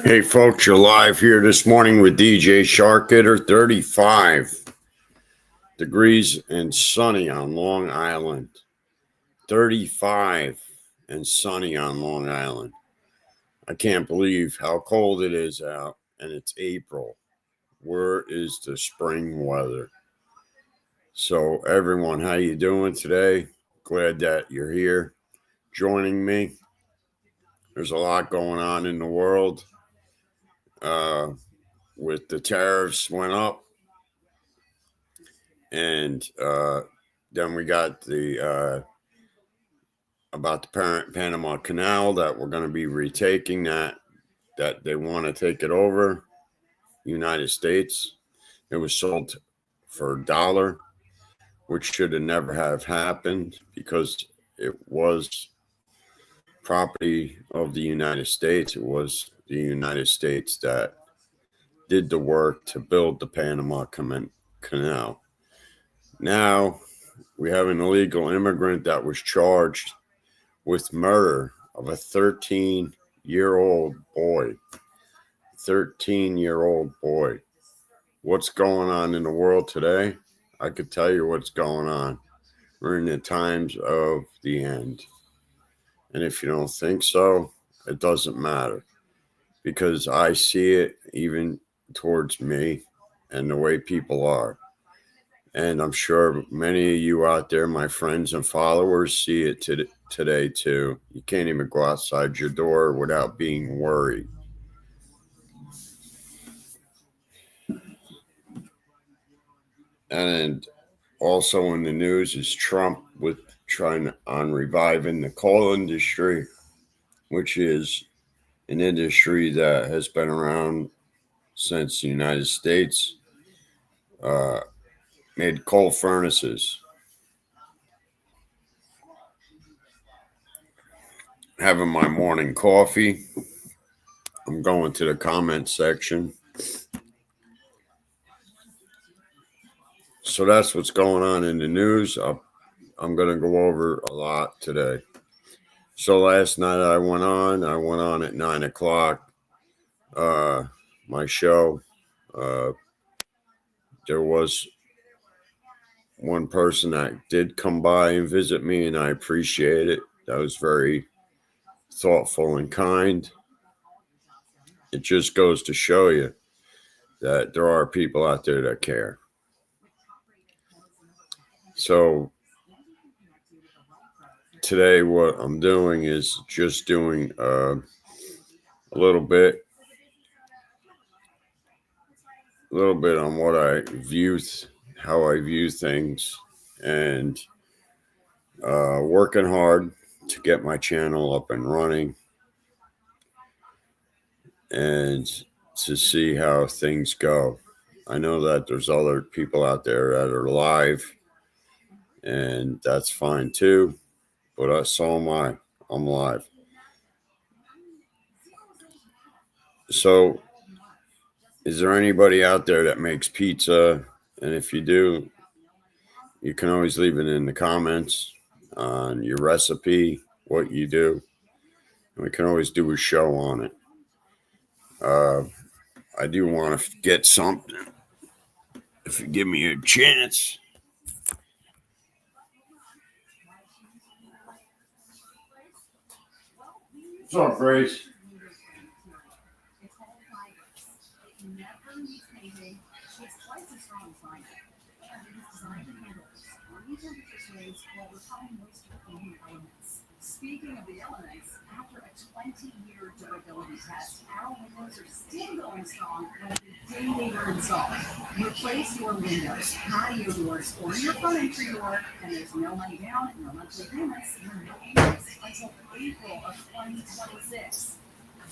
Hey folks, you're live here this morning with DJ Shark Hitter. 35 degrees and sunny on Long Island. 35 and sunny on Long Island. I can't believe how cold it is out, and it's April. Where is the spring weather? So everyone, how you doing today? Glad that you're here joining me. There's a lot going on in the world. With the tariffs went up, and then we got the about the Panama Canal that we're going to be retaking that they want to take it over. United States. It was sold for $1, which should have never have happened because it was property of the United States. It was the United States that did the work to build the Panama Canal. Now we have an illegal immigrant that was charged with murder of a 13-year-old boy. 13-year-old boy. What's going on in the world today? I could tell you what's going on. We're in the times of the end. And if you don't think so, it doesn't matter. Because I see it even towards me and the way people are. And I'm sure many of you out there, my friends and followers, see it today too. You can't even go outside your door without being worried. And also in the news is Trump with trying on reviving the coal industry, which is an industry that has been around since the United States made coal furnaces. Having my morning coffee. I'm going to the comment section. So that's what's going on in the news. I'm going to go over a lot today. So last night I went on at 9 o'clock, my show. There was one person that did come by and visit me, and I appreciate it. That was very thoughtful and kind. It just goes to show you that there are people out there that care. So today what I'm doing is just doing a little bit on what I view, how I view things, and working hard to get my channel up and running and to see how things go. I know that there's other people out there that are live, and that's fine too, but so am I. I'm live. So is there anybody out there that makes pizza? And if you do, you can always leave it in the comments on your recipe, what you do. And we can always do a show on it. I do want to get something. If you give me a chance. What's up, Grace? Speaking of the elements, after a 20-year durability test, our windows are still going strong on the day they were installed. Replace your windows, patio doors, or your front entry door, and there's no money down, no monthly payments, and no payments until April of 2026.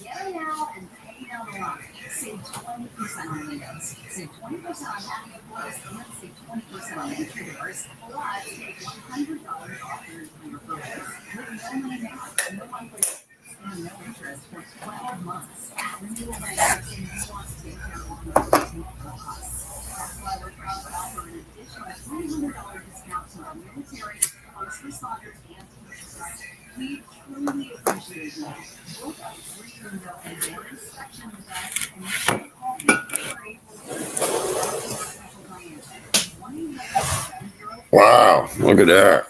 Get it now and pay down the line. Save 20% on windows. Save 20% on patio doors, and save 20% on entry doors. Plus, take $100 off your purchase. With no money down, no monthly and no interest for 12 months. Renewal bankruptcy wants to take care of the costs. That's why we're proud to offer an additional $300 discount to our military, first responders, and teachers. We truly appreciate you. Book a free window and door inspection with us, and you can call me free for special financing. 1-800-700. Wow, look at that.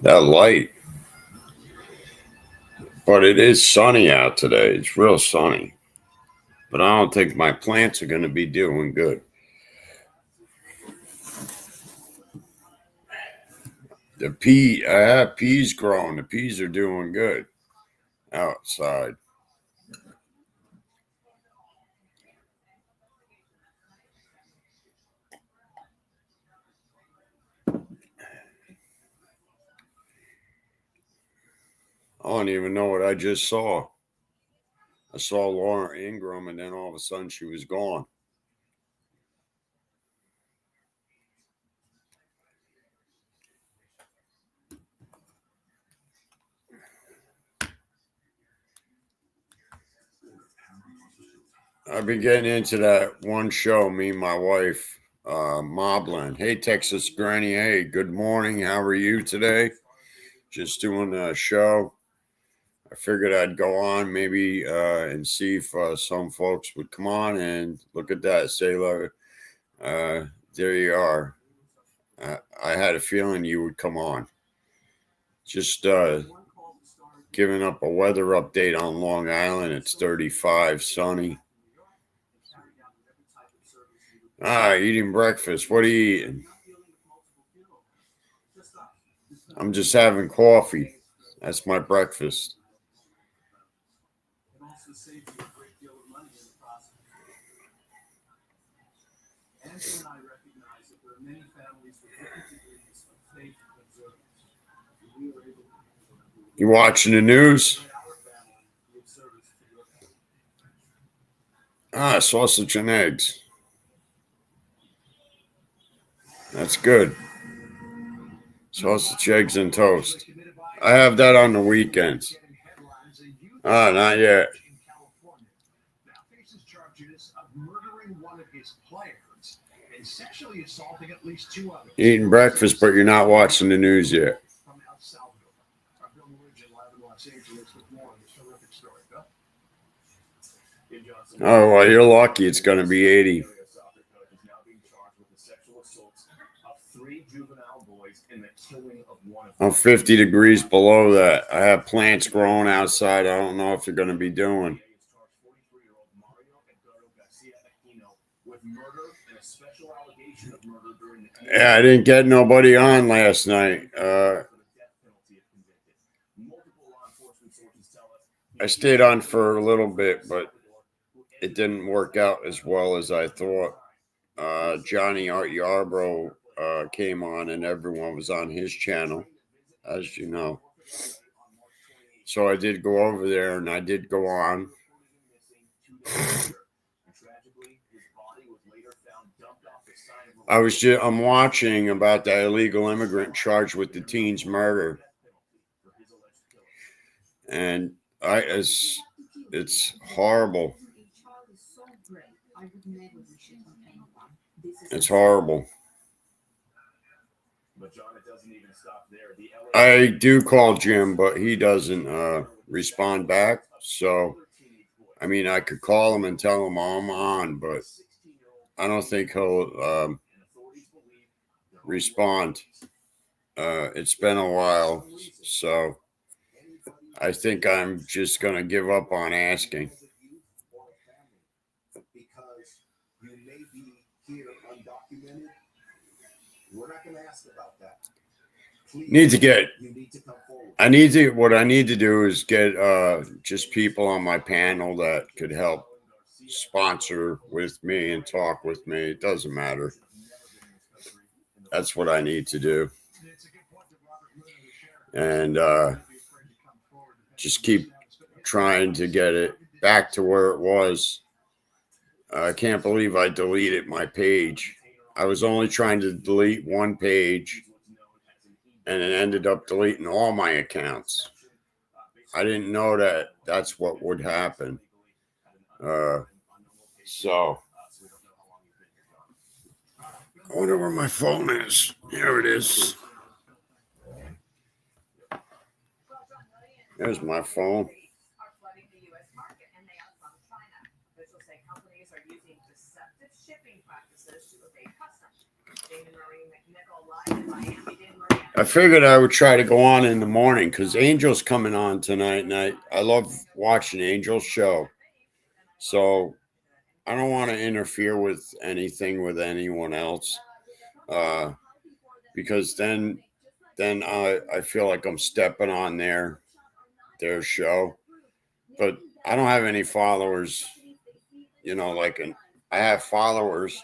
That light. But it is sunny out today. It's real sunny. But I don't think my plants are going to be doing good. I have peas growing. The peas are doing good outside. I don't even know what I just saw. I saw Laura Ingram, and then all of a sudden she was gone. I've been getting into that one show, me and my wife, Mobland. Hey, Texas Granny. Hey, good morning. How are you today? Just doing a show. I figured I'd go on maybe and see if some folks would come on and look at that. Say hello. There you are. I had a feeling you would come on. Just giving up a weather update on Long Island. It's 35, sunny. Eating breakfast. What are you eating? I'm just having coffee. That's my breakfast. You watching the news? Sausage and eggs. That's good. Sausage, eggs, and toast. I have that on the weekends. Not yet. Eating breakfast, but you're not watching the news yet. Oh, well, you're lucky. It's going to be 80. I'm 50 degrees below that. I have plants growing outside. I don't know if they're going to be doing. Yeah, I didn't get nobody on last night. I stayed on for a little bit, but it didn't work out as well as I thought. Johnny Art Yarbrough came on, and everyone was on his channel, as you know. So I did go over there, and I did go on. I'm watching about the illegal immigrant charged with the teen's murder, and it's horrible. It's horrible. I do call Jim, but he doesn't respond back. So, I mean, I could call him and tell him I'm on, but I don't think he'll respond. It's been a while, so I think I'm just going to give up on asking. What I need to do is get just people on my panel that could help sponsor with me and talk with me. It doesn't matter. That's what I need to do. And just keep trying to get it back to where it was. I can't believe I deleted my page. I was only trying to delete one page, and it ended up deleting all my accounts. I didn't know that that's what would happen. So I wonder where my phone is. Here it is. There's my phone. Are flooding the U.S. market, and they outfront China. Officials say companies are using deceptive shipping practices to evade customs. Damon Marie McNichol live in Miami. Damon Marie. I figured I would try to go on in the morning because Angel's coming on tonight, and I love watching Angel's show. So I don't want to interfere with anything with anyone else, because then I feel like I'm stepping on their show. But I don't have any followers, you know, I have followers,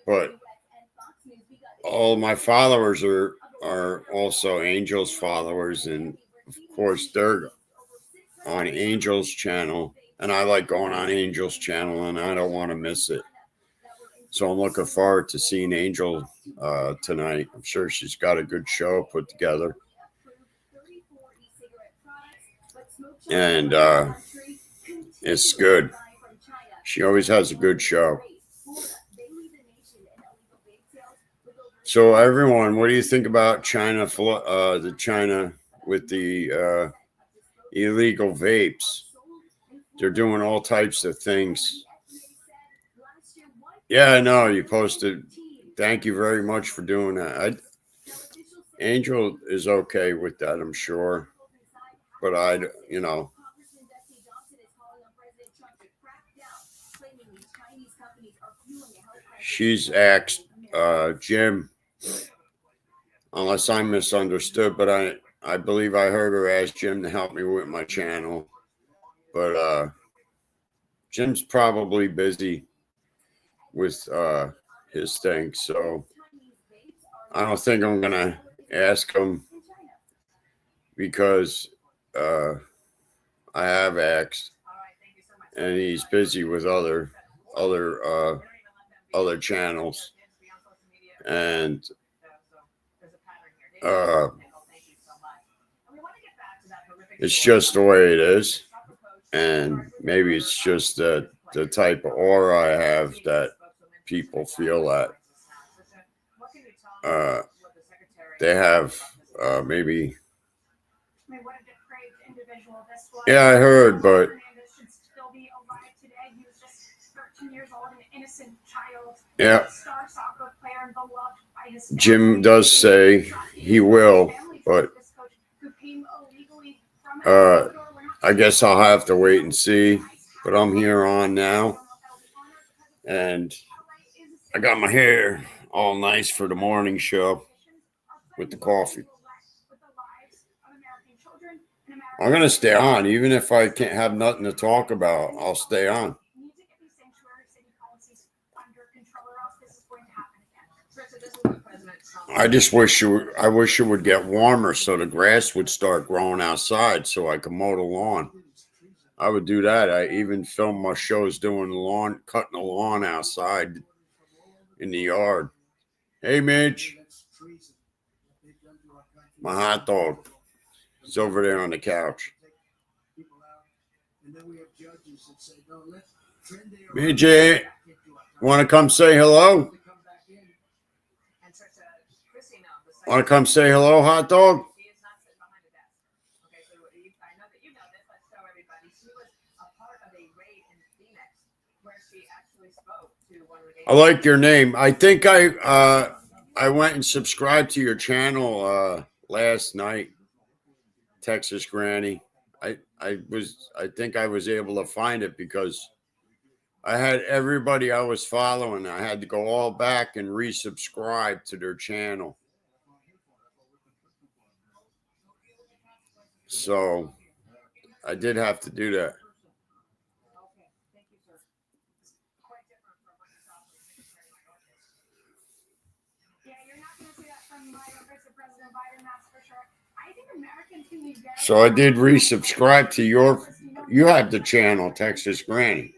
but all my followers are also Angel's followers, and of course they're on Angel's channel, and I like going on Angel's channel, and I don't want to miss it. So I'm looking forward to seeing Angel tonight. I'm sure she's got a good show put together. And it's good. She always has a good show. So everyone, what do you think about China? The China with the illegal vapes. They're doing all types of things. Yeah, I know you posted. Thank you very much for doing that. Angel is okay with that, I'm sure. But she's asked Jim, unless I misunderstood, but I believe I heard her ask Jim to help me with my channel. But Jim's probably busy with his thing, so I don't think I'm gonna ask him, because I have asked, and he's busy with other channels, and it's just the way it is. And maybe it's just that the type of aura I have that people feel that they have maybe. Yeah, I heard, but yeah, Jim does say he will, but I guess I'll have to wait and see. But I'm here on now, and I got my hair all nice for the morning show with the coffee. I'm gonna stay on, even if I can't have nothing to talk about. I'll stay on. I just wish it would get warmer so the grass would start growing outside so I could mow the lawn. I would do that. I even film my shows doing the lawn, cutting the lawn outside in the yard. Hey, Mitch. My hot dog. He's over there on the couch. BJ, want to come say hello? Want to come say hello, hot dog? I like your name. I think I went and subscribed to your channel last night, Texas Granny. I think I was able to find it because I had everybody I was following. I had to go all back and resubscribe to their channel. So I did have to do that. So I did resubscribe to you have the channel, Texas Granny.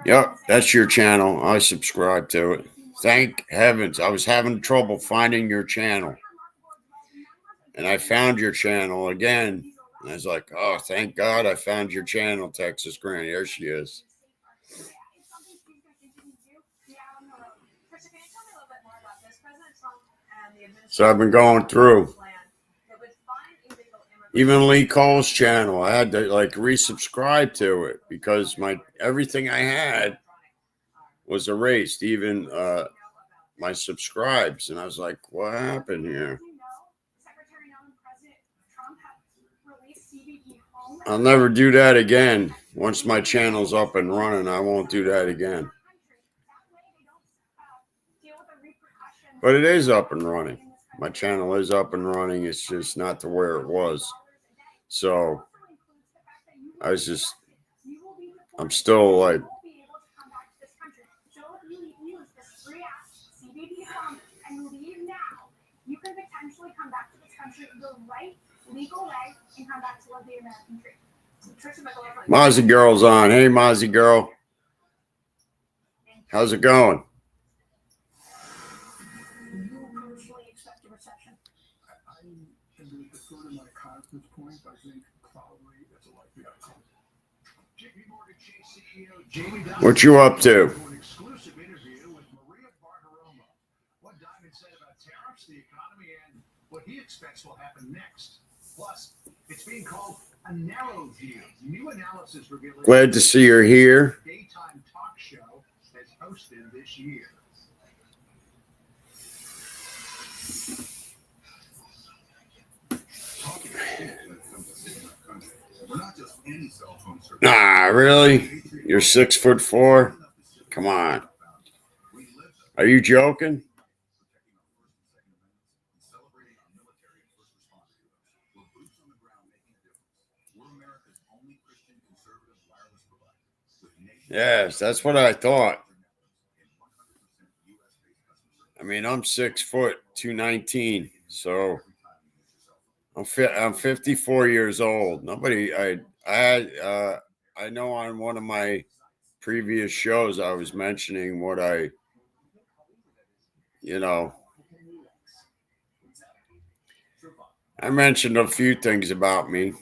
Yep, that's your channel. I subscribe to it. Thank heavens. I was having trouble finding your channel. And I found your channel again. And I was like, oh, thank God I found your channel, Texas Granny. There she is. So I've been going through. Even Lee Cole's channel, I had to like resubscribe to it because everything I had was erased, even my subscribes. And I was like, what happened here? I'll never do that again. Once my channel's up and running, I won't do that again. But it is up and running. My channel is up and running. It's just not to where it was. So I'm still like, you can potentially come back to this country the right legal way and come back to live the American dream. Mozzie Girl's on. Hey, Mozzie Girl. How's it going? What you up to? What he expects will happen next. Plus, it's being called a narrow view. New analysis revealing Glad to see you're here. Daytime talk show has hosted this year. Nah, really? You're 6'4"? Come on. Are you joking? Yes, that's what I thought. I mean, I'm 6 foot, 219, so I'm 54 years old. I know on one of my previous shows I was mentioning what I mentioned a few things about me.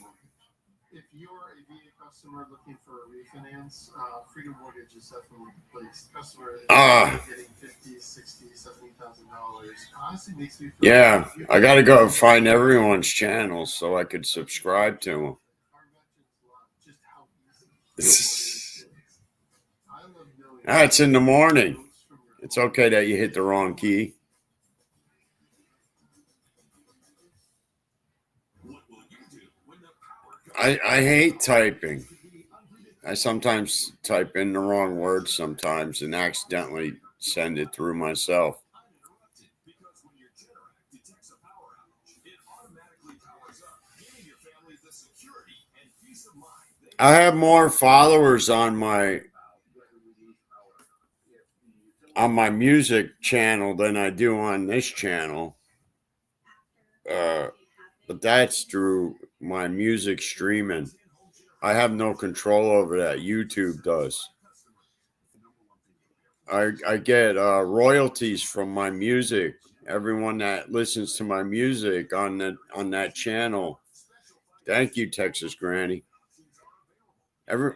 If you're a VA customer looking for a refinance, Freedom Mortgage is definitely the place. Customers getting $50,000, $60,000, $70,000 honestly makes me feel. Yeah, I got to go find everyone's channels so I could subscribe to them. It's in the morning. It's okay that you hit the wrong key. I hate typing. I sometimes type in the wrong words sometimes and accidentally send it through myself. I have more followers on my music channel than I do on this channel. But that's through my music streaming. I have no control over that. YouTube does. I get royalties from my music. Everyone that listens to my music on that channel. Thank you, Texas Granny.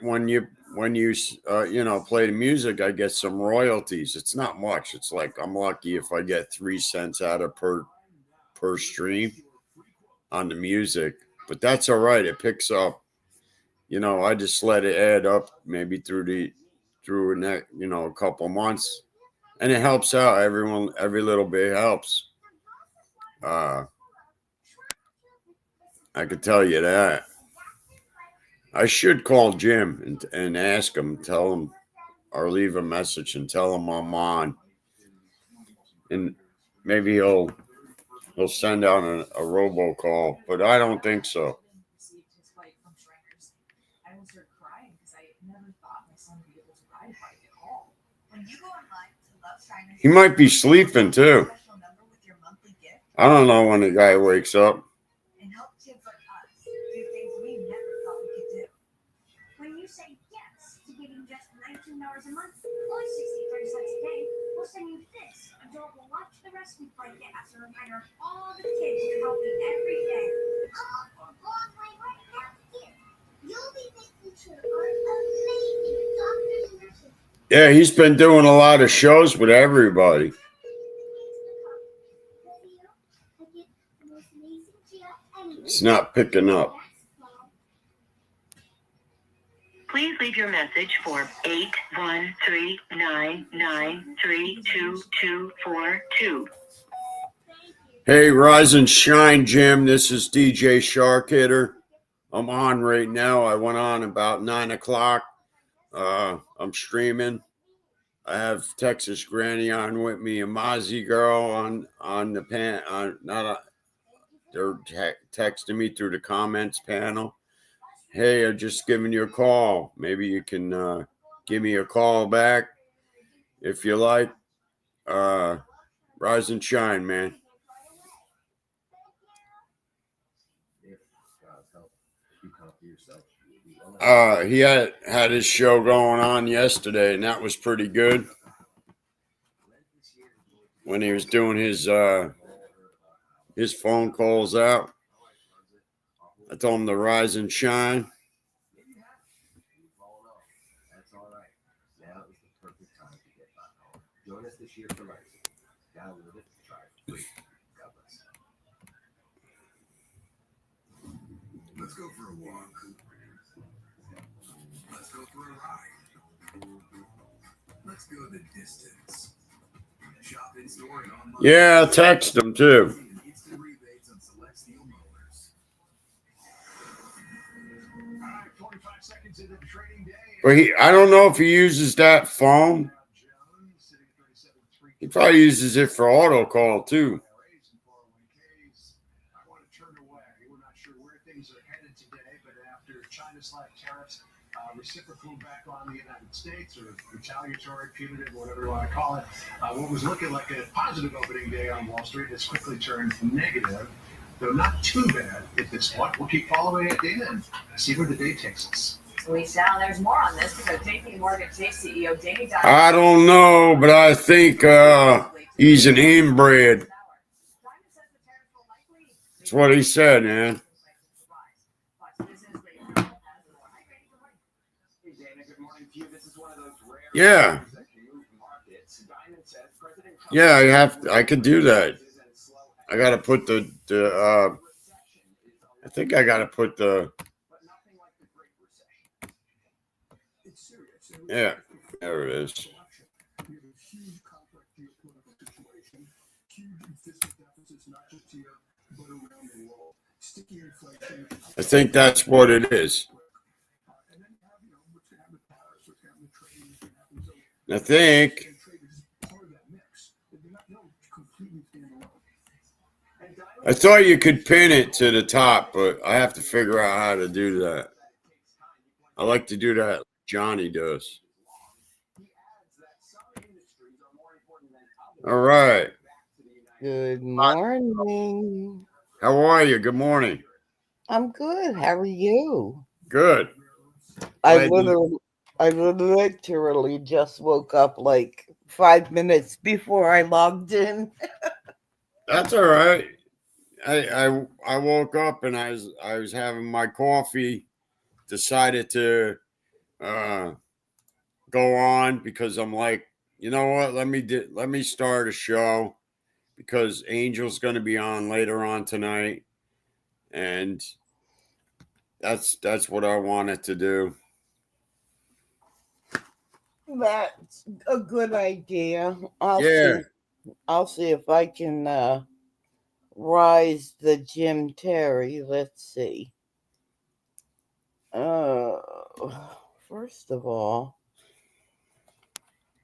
When you play the music, I get some royalties. It's not much. It's like I'm lucky if I get 3 cents out of per stream on the music, but that's all right. It picks up. I just let it add up maybe through a couple months, and it helps out everyone. Every little bit helps. I could tell you that. I should call Jim and ask him, tell him, or leave a message and tell him I'm on, and maybe he'll send out a robocall, but I don't think so. He might be sleeping too. I don't know when the guy wakes up. When you say yes to giving just $19 a month or 63 cents a day, we'll send you this adorable Watch the Rescue Blanket as a reminder of all the kids you're helping every day. Yeah, he's been doing a lot of shows with everybody. It's not picking up. Please leave your message for 81399322242. Hey, Rise and Shine, Jim. This is DJ Shark Hitter. I'm on right now. I went on about 9 o'clock. I'm streaming. I have Texas Granny on with me and Mozzie Girl on the pan. They're texting me through the comments panel. Hey, I'm just giving you a call. Maybe you can give me a call back if you like. Rise and shine, man. He had his show going on yesterday, and that was pretty good. When he was doing his phone calls out, I told him to rise and shine. Join us this year for Rising. Download it, try it free. God bless. Let's go for a walk. Let's go for a ride. Let's go the distance. Shop in store and online. Yeah, text him too. Instant rebates on select steel mowers. All right, 45 seconds into the trading day. But I don't know if he uses that phone. He probably uses it for auto call too. I want to turn away. We're not sure where things are headed today, but after China-slash tariffs reciprocal back on the United States, or retaliatory, punitive, whatever you want to call it, what was looking like a positive opening day on Wall Street has quickly turned negative, though not too bad at this point. We'll keep following it in and see where the day takes us. We shall. There's more on this because JP Morgan Chase CEO Jamie Dimon. I don't know, but I think he's an inbred. That's what he said, man. Yeah. Yeah, I could do that. I got to put I think I got to put yeah, there it is. I think that's what it is. I think. I thought you could pin it to the top, but I have to figure out how to do that. I like to do that like Johnny does. All right. Good morning. How are you? Good morning. I'm good. How are you? Good. I literally just woke up like 5 minutes before I logged in. That's all right. I woke up and I was having my coffee. Decided to go on because I'm like, you know what? Let me start a show because Angel's going to be on later on tonight, and that's what I wanted to do. That's a good idea. I'll see if I can rise the Jim Terry. Let's see. First of all,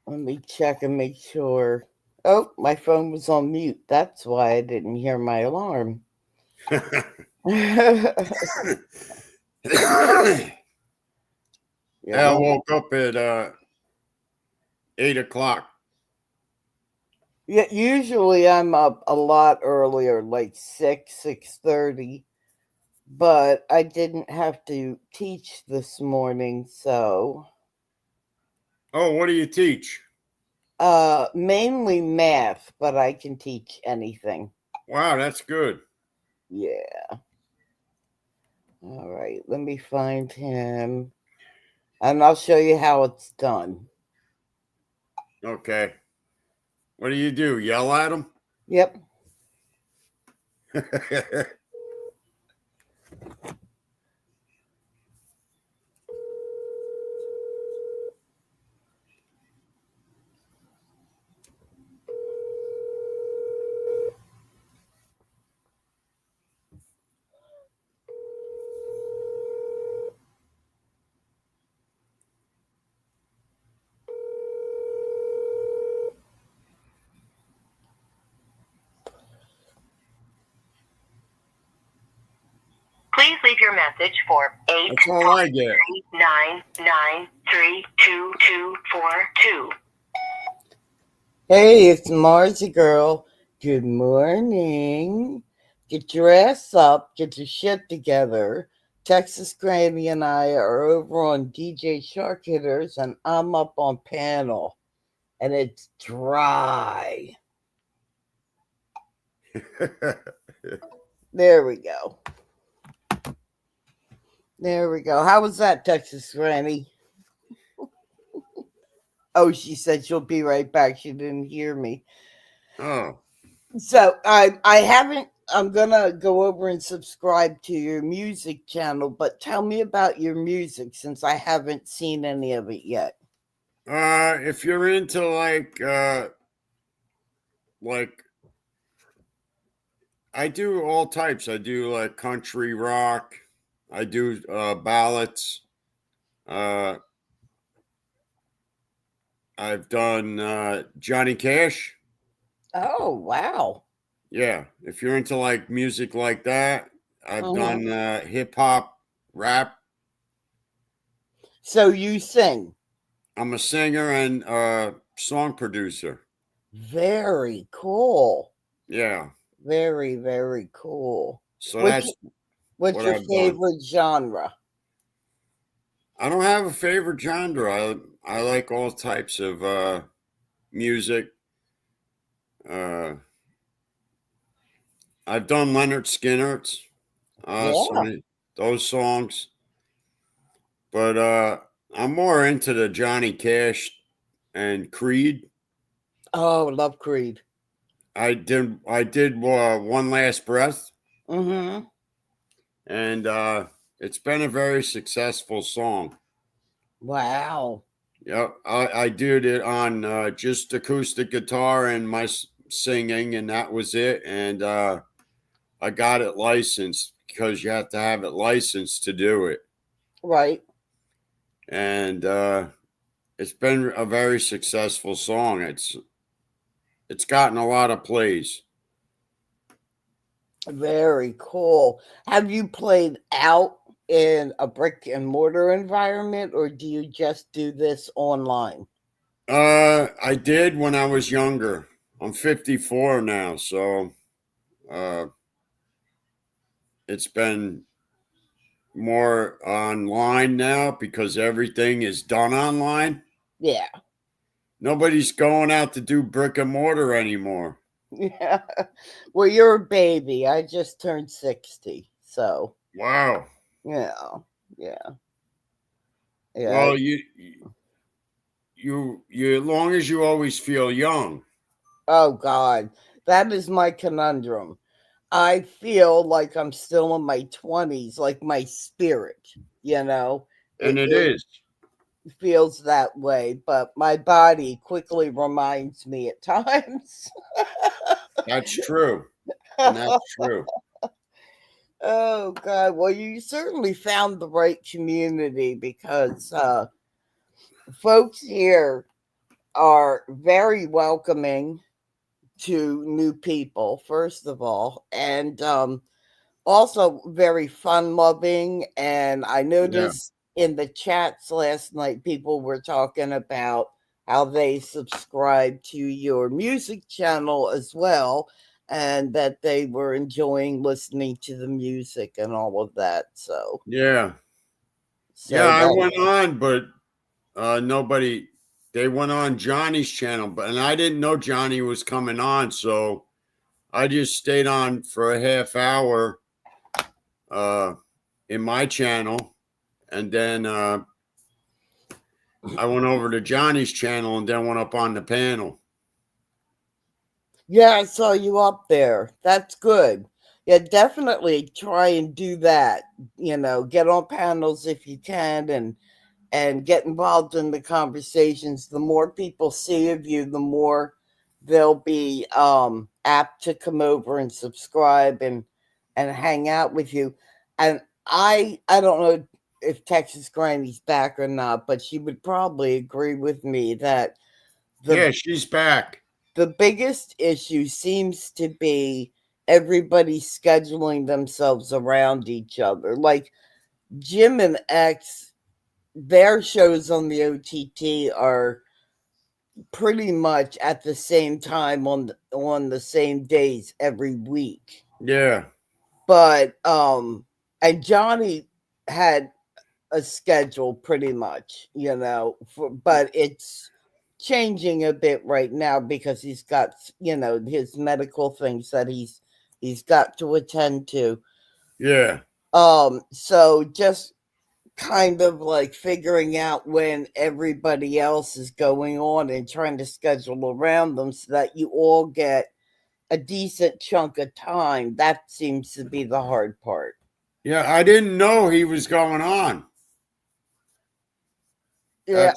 let me check and make sure. Oh, my phone was on mute. That's why I didn't hear my alarm. Yeah, I woke up at 8 o'clock. Yeah, usually I'm up a lot earlier, like 6:30. But I didn't have to teach this morning, so. Oh, what do you teach? Mainly math, but I can teach anything. Wow, that's good. Yeah. All right, let me find him. and I'll show you how it's done. Okay. What do? Yell at them? Yep. Please leave your message for That's all I get. 899322242. Hey, it's Marcy Girl. Good morning. Get your ass up. Get your shit together. Texas Granny and I are over on DJ Shark Hitters, and I'm up on panel, and it's dry. There we go. There we go. How was that, Texas Granny? Oh, she said she'll be right back. She didn't hear me. Oh. So I haven't. I'm gonna go over and subscribe to your music channel, but tell me about your music since I haven't seen any of it yet. If you're into like I do all types. I do like country rock. I do ballads. I've done Johnny Cash. Oh, wow. Yeah, if you're into like music like that, I've Uh-huh. done hip hop, rap. So you sing. I'm a singer and song producer. Very cool. Yeah, Very, very cool. so What's that's what's what your I've done. favorite genre? I don't have a favorite genre. I like all types of music. Uh, I've done Leonard Skinner's, some Yeah. of those songs, but I'm more into the Johnny Cash and Creed. Oh, love Creed. I did One Last Breath, Mm-hmm. and it's been a very successful song. Wow. Yep, I did it on just acoustic guitar and my singing, and that was it. And I got it licensed because you have to have it licensed to do it. Right. And it's been a very successful song. It's gotten a lot of plays. Very cool. Have you played out in a brick and mortar environment, or do you just do this online? I did when I was younger. I'm 54 now, so uh, it's been more online now because everything is done online. Yeah. Nobody's going out to do brick and mortar anymore. Yeah. Well, you're a baby. I just turned 60. So, Wow. yeah. Yeah. Yeah. Well, you as long as you always feel young. Oh, God. That is my conundrum. I feel like I'm still in my 20s, like my spirit, you know? And it It is. feels that way, but my body quickly reminds me at times. That's true. And that's true. Oh God! Well, you certainly found the right community because folks here are very welcoming to new people, first of all, and also very fun loving. And I Yeah. noticed in the chats last night, people were talking about how they subscribe to your music channel as well, and that they were enjoying listening to the music and all of that. So, Yeah. Yeah, so I that, went on, but nobody they went on Johnny's channel, and I didn't know Johnny was coming on, so I just stayed on for a half hour uh in my channel, and then I went over to Johnny's channel and then went up on the panel. Yeah, I saw you up there. That's good. Yeah, definitely try and do that. Get on panels if you can and get involved in the conversations. The more people see of you, the more they'll be apt to come over and subscribe and hang out with you. And I don't know if Texas Granny's back or not, but she would probably agree with me that Yeah, she's back. the biggest issue seems to be everybody scheduling themselves around each other. Like Jim and X, their shows on the OTT are pretty much at the same time on the same days every week. Yeah. But and Johnny had a schedule pretty much, but it's changing a bit right now because he's got, his medical things that he's got to attend to. Yeah. So just kind of like figuring out when everybody else is going on and trying to schedule around them so that you all get a decent chunk of time. That seems to be the hard part. Yeah, I didn't know he was going on. Yeah. That's-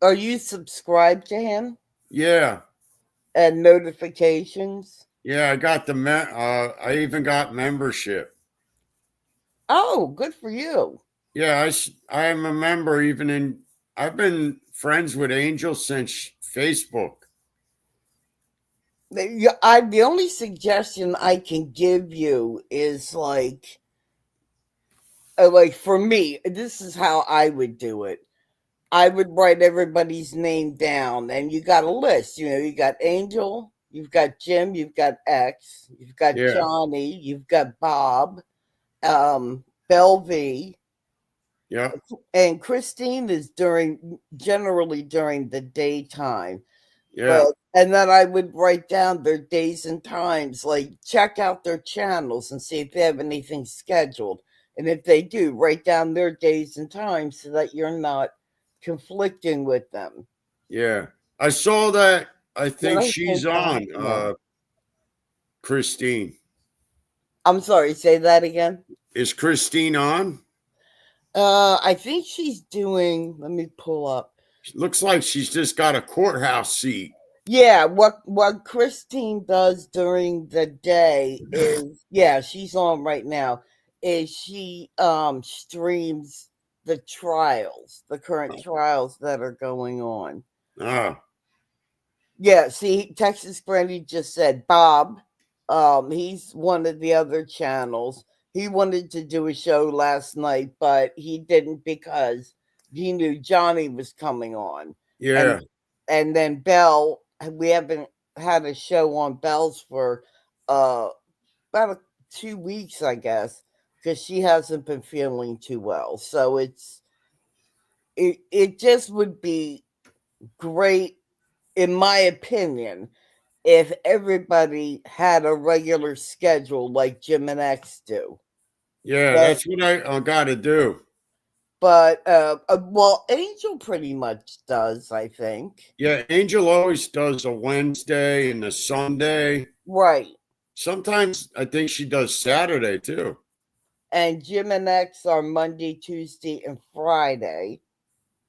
Are you subscribed to him Yeah. and notifications? Yeah, I got I even got membership. Oh, good for you. Yeah, I am a member I've been friends with Angel since Facebook. The only suggestion I can give you is like for me, this is how I would do it. I would write everybody's name down, and you got a list. You got Angel, you've got Jim, you've got X, you've got Yeah. Johnny, you've got Bob, Belle V, Yeah. and Christine is generally during the daytime. Yeah. And then I would write down their days and times, like check out their channels and see if they have anything scheduled. And if they do, write down their days and times so that you're not conflicting with them. Yeah. I saw that. I think I she's think on, that- Christine. I'm sorry, say that again. Is Christine on? I think she's doing, let me pull up. Looks like she's just got a courthouse seat. Yeah, what Christine does during the day is, yeah, she's on right now, is she streams the trials, the current trials that are going on. Ah. Yeah, see, Texas Brandy just said Bob. He's one of the other channels. He wanted to do a show last night, but he didn't because he knew Johnny was coming on. Yeah. And then Belle, we haven't had a show on Belle's for about 2 weeks, I guess, because she hasn't been feeling too well. So it just would be great, in my opinion, if everybody had a regular schedule like Jim and X do. Yeah, that's what I got to do. But well, Angel pretty much does, I think. Yeah, Angel always does a Wednesday and a Sunday. Right. Sometimes I think she does Saturday too. And Jim and X are Monday, Tuesday, and Friday.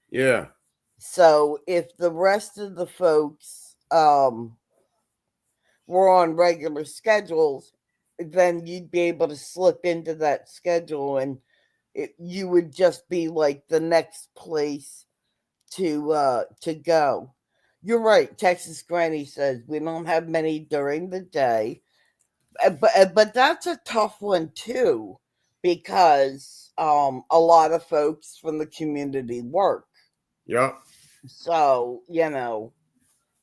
Yeah. So if the rest of the folks were on regular schedules, then you'd be able to slip into that schedule and you would just be like the next place to go. You're right. Texas Granny says we don't have many during the day, but that's a tough one too, because a lot of folks from the community work. Yep. So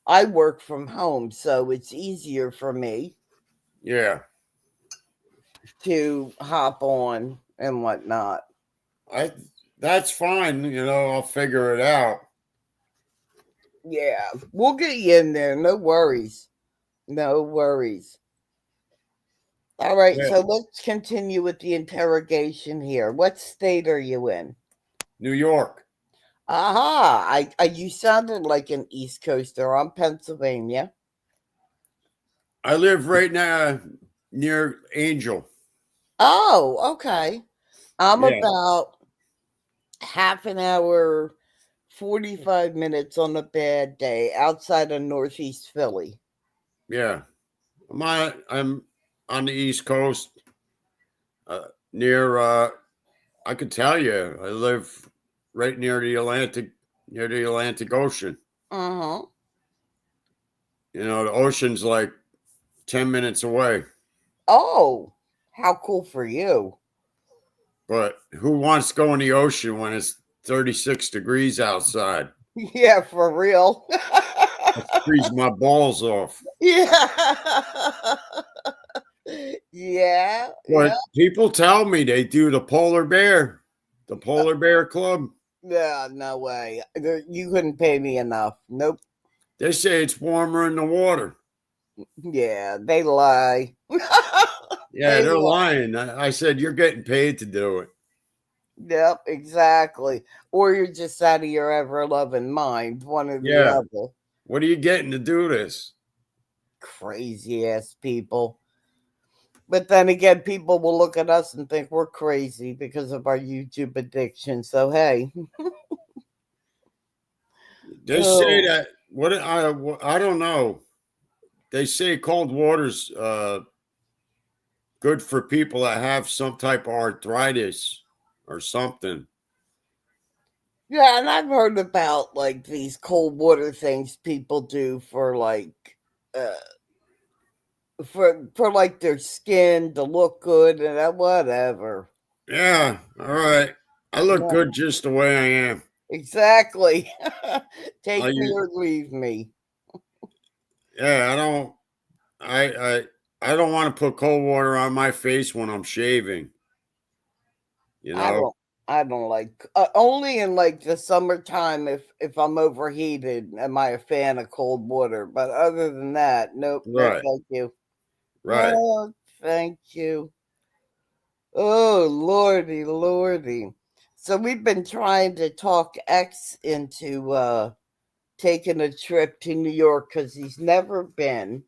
I work from home, so it's easier for me Yeah. to hop on and whatnot. That's fine. I'll figure it out. Yeah, we'll get you in there. No worries. No worries. All right, Yeah. so let's continue with the interrogation here. What state are you in? New York. Aha! You sounded like an East Coaster. I'm Pennsylvania. I live right now near Angel. Oh, okay. I'm Yeah, about half an hour, 45 minutes on a bad day outside of Northeast Philly. yeah. I'm on the East Coast, near. I could tell you, I live right near the Atlantic Ocean. Uh-huh. You know, the ocean's like 10 minutes away. Oh, how cool for you. But who wants to go in the ocean when it's 36 degrees outside? Yeah, for real. Freeze my balls off. Yeah. Yeah, But yeah. people tell me they do the Polar Bear Club. Yeah, no way. You couldn't pay me enough. Nope. They say it's warmer in the water. Yeah, they lie. Yeah, They they're lie. lying. I said, you're getting paid to do it. Yep, exactly. Or you're just out of your ever loving mind, one or the Yeah. other. What are you getting to do this? Crazy ass people. But then again, people will look at us and think we're crazy because of our YouTube addiction. So hey. They say Oh, that, I don't know. They say cold water's good for people that have some type of arthritis or something. yeah, and I've heard about like these cold water things people do for like uh for like their skin to look good and whatever. Yeah, all right. I look Yeah, good just the way I am. exactly. I Take me u- or leave me. yeah, I I don't want to put cold water on my face when I'm shaving, you I know? don't I don't like only in like the summertime if I'm overheated am I a fan of cold water, but other than that, nope, no Right, thank you. right. No, thank you. Oh, lordy, lordy. So we've been trying to talk X into taking a trip to New York because he's never been.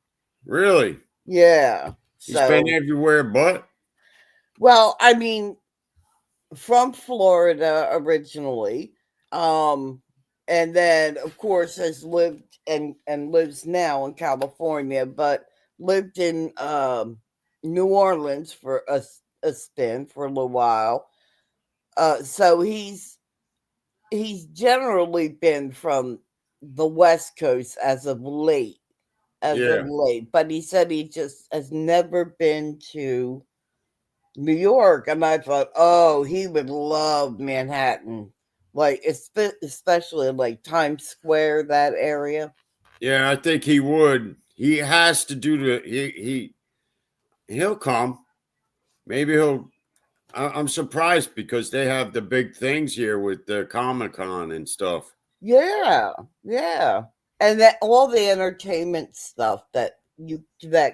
Really? Yeah. He's been So, everywhere but? well, I mean, from Florida originally, um, and then of course has lived and lives now in California, but lived in New Orleans for a stint for a little while. So he's generally been from the West Coast as of Yeah. late, but he said he just has never been to New York, and I thought, oh, he would love Manhattan, like especially like Times Square, that area. Yeah, I think he would. He has to do he'll come. Maybe I'm surprised because they have the big things here with the Comic Con and stuff. Yeah, yeah, and that all the entertainment stuff that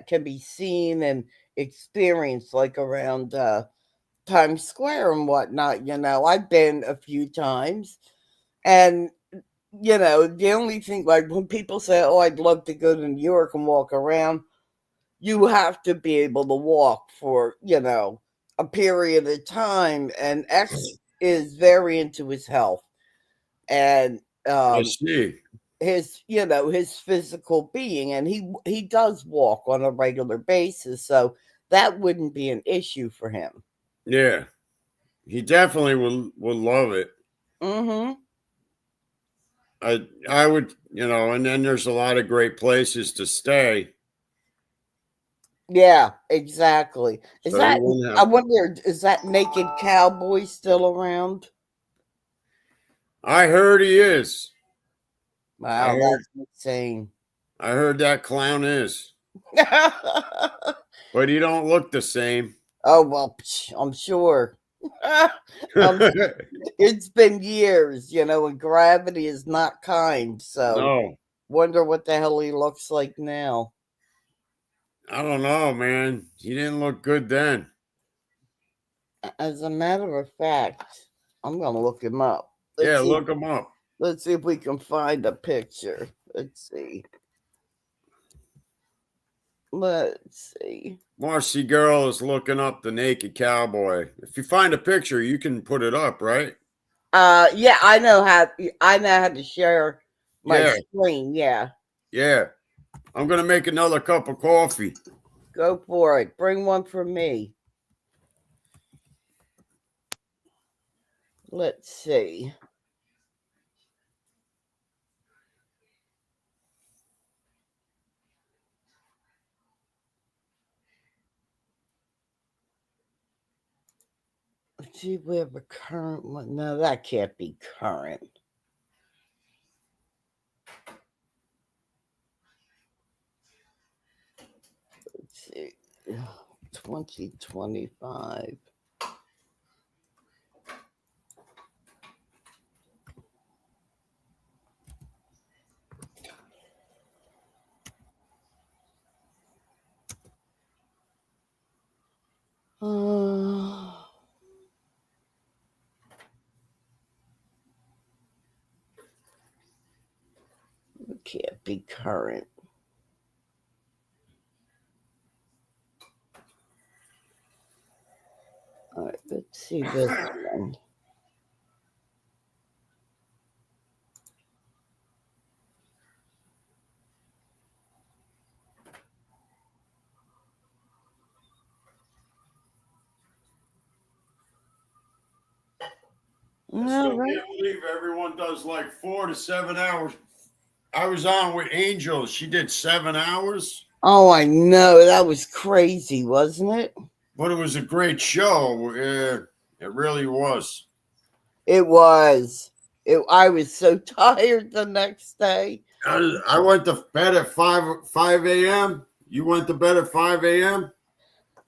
can be seen and experienced, like around Times Square and whatnot. I've been a few times, and the only thing, like when people say, "Oh, I'd love to go to New York and walk around," you have to be able to walk for a period of time. And X is very into his health and I um, see. his physical being, and he does walk on a regular basis, so that wouldn't be an issue for him. Yeah. He definitely will love it. Mm-hmm. I would, and then there's a lot of great places to stay. Yeah, exactly. Is So you that wouldn't I have. wonder, is that naked cowboy still around? I heard he is. I Wow, heard that's insane. I heard that clown is. But he don't look the same. Oh well, I'm sure. It's been years, and gravity is not kind. So No. wonder what the hell he looks like now. I don't know, man. He didn't look good then. As a matter of fact, I'm gonna look him up. Yeah, Let's see. look him up. Let's see if we can find a picture. Let's see. Marcy Girl is looking up the naked cowboy. If you find a picture, you can put it up, right? Yeah, I know how to share my Yeah. screen. Yeah. Yeah. I'm gonna make another cup of coffee. Go for it. Bring one for me. Let's see. Let's see if we have a current one. No, that can't be current. Let's see. 2025. It can't be current. All right, let's see this one. I No, still right? can't believe everyone does like 4 to 7 hours. I was on with Angel. She did 7 hours. Oh, I know. That was crazy, wasn't it? But it was a great show. It really was. It was. I was so tired the next day. I went to bed at 5 a.m. You went to bed at 5 a.m.?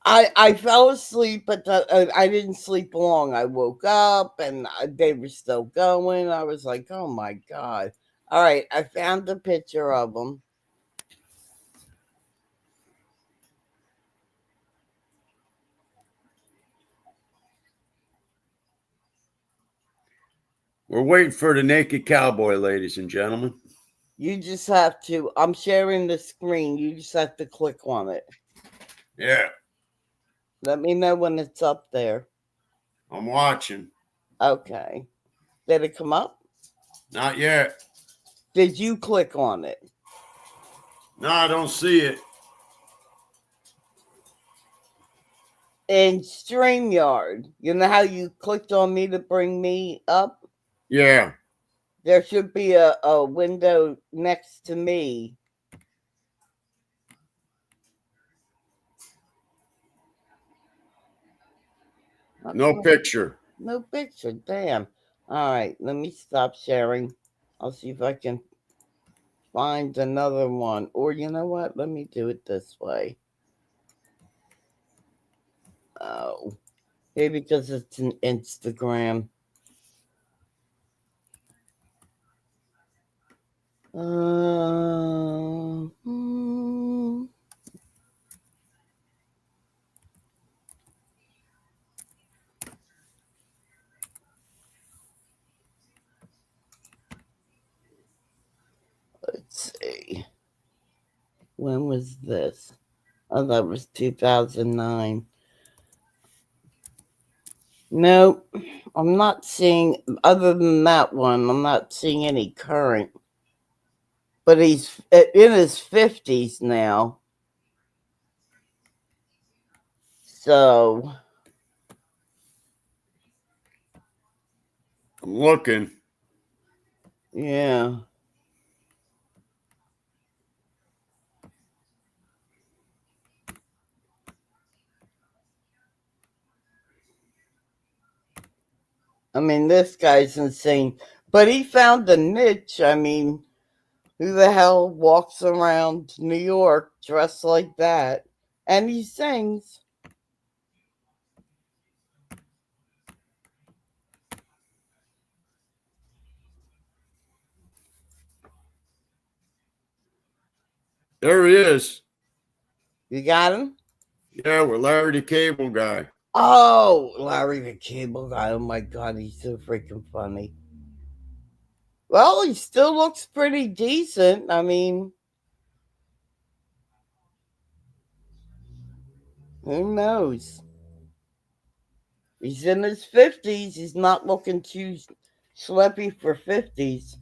I fell asleep, but I didn't sleep long. I woke up and they were still going. I was like, oh my God. All right, I found a picture of them. We're waiting for the naked cowboy, ladies and gentlemen. You just have to, I'm sharing the screen. You just have to click on it. Yeah, Let me know when it's up there. I'm watching. Okay. Did it come up? Not yet. Did you click on it? No, I don't see it. In StreamYard, you know how you clicked on me to bring me up? Yeah. There should be a window next to me. No picture. No picture. Damn. All right, let me stop sharing. I'll see if I can find another one. Or you know what? Let me do it this way. Oh, maybe because it's an Instagram. Hmm. Let's see. When was this? Oh, that was 2009. Nope. I'm not seeing, other than that one, I'm not seeing any current. But he's in his 50s now. So, I'm looking. yeah. I mean, this guy's insane. But he found a niche. I mean, who the hell walks around New York dressed like that? And he sings. There he is. You got him? Yeah, with Larry the Cable Guy. Oh, Larry the Cable Guy. Oh my God, he's so freaking funny. Well, he still looks pretty decent. I mean, who knows? He's in his 50s. He's not looking too schleppy for 50s.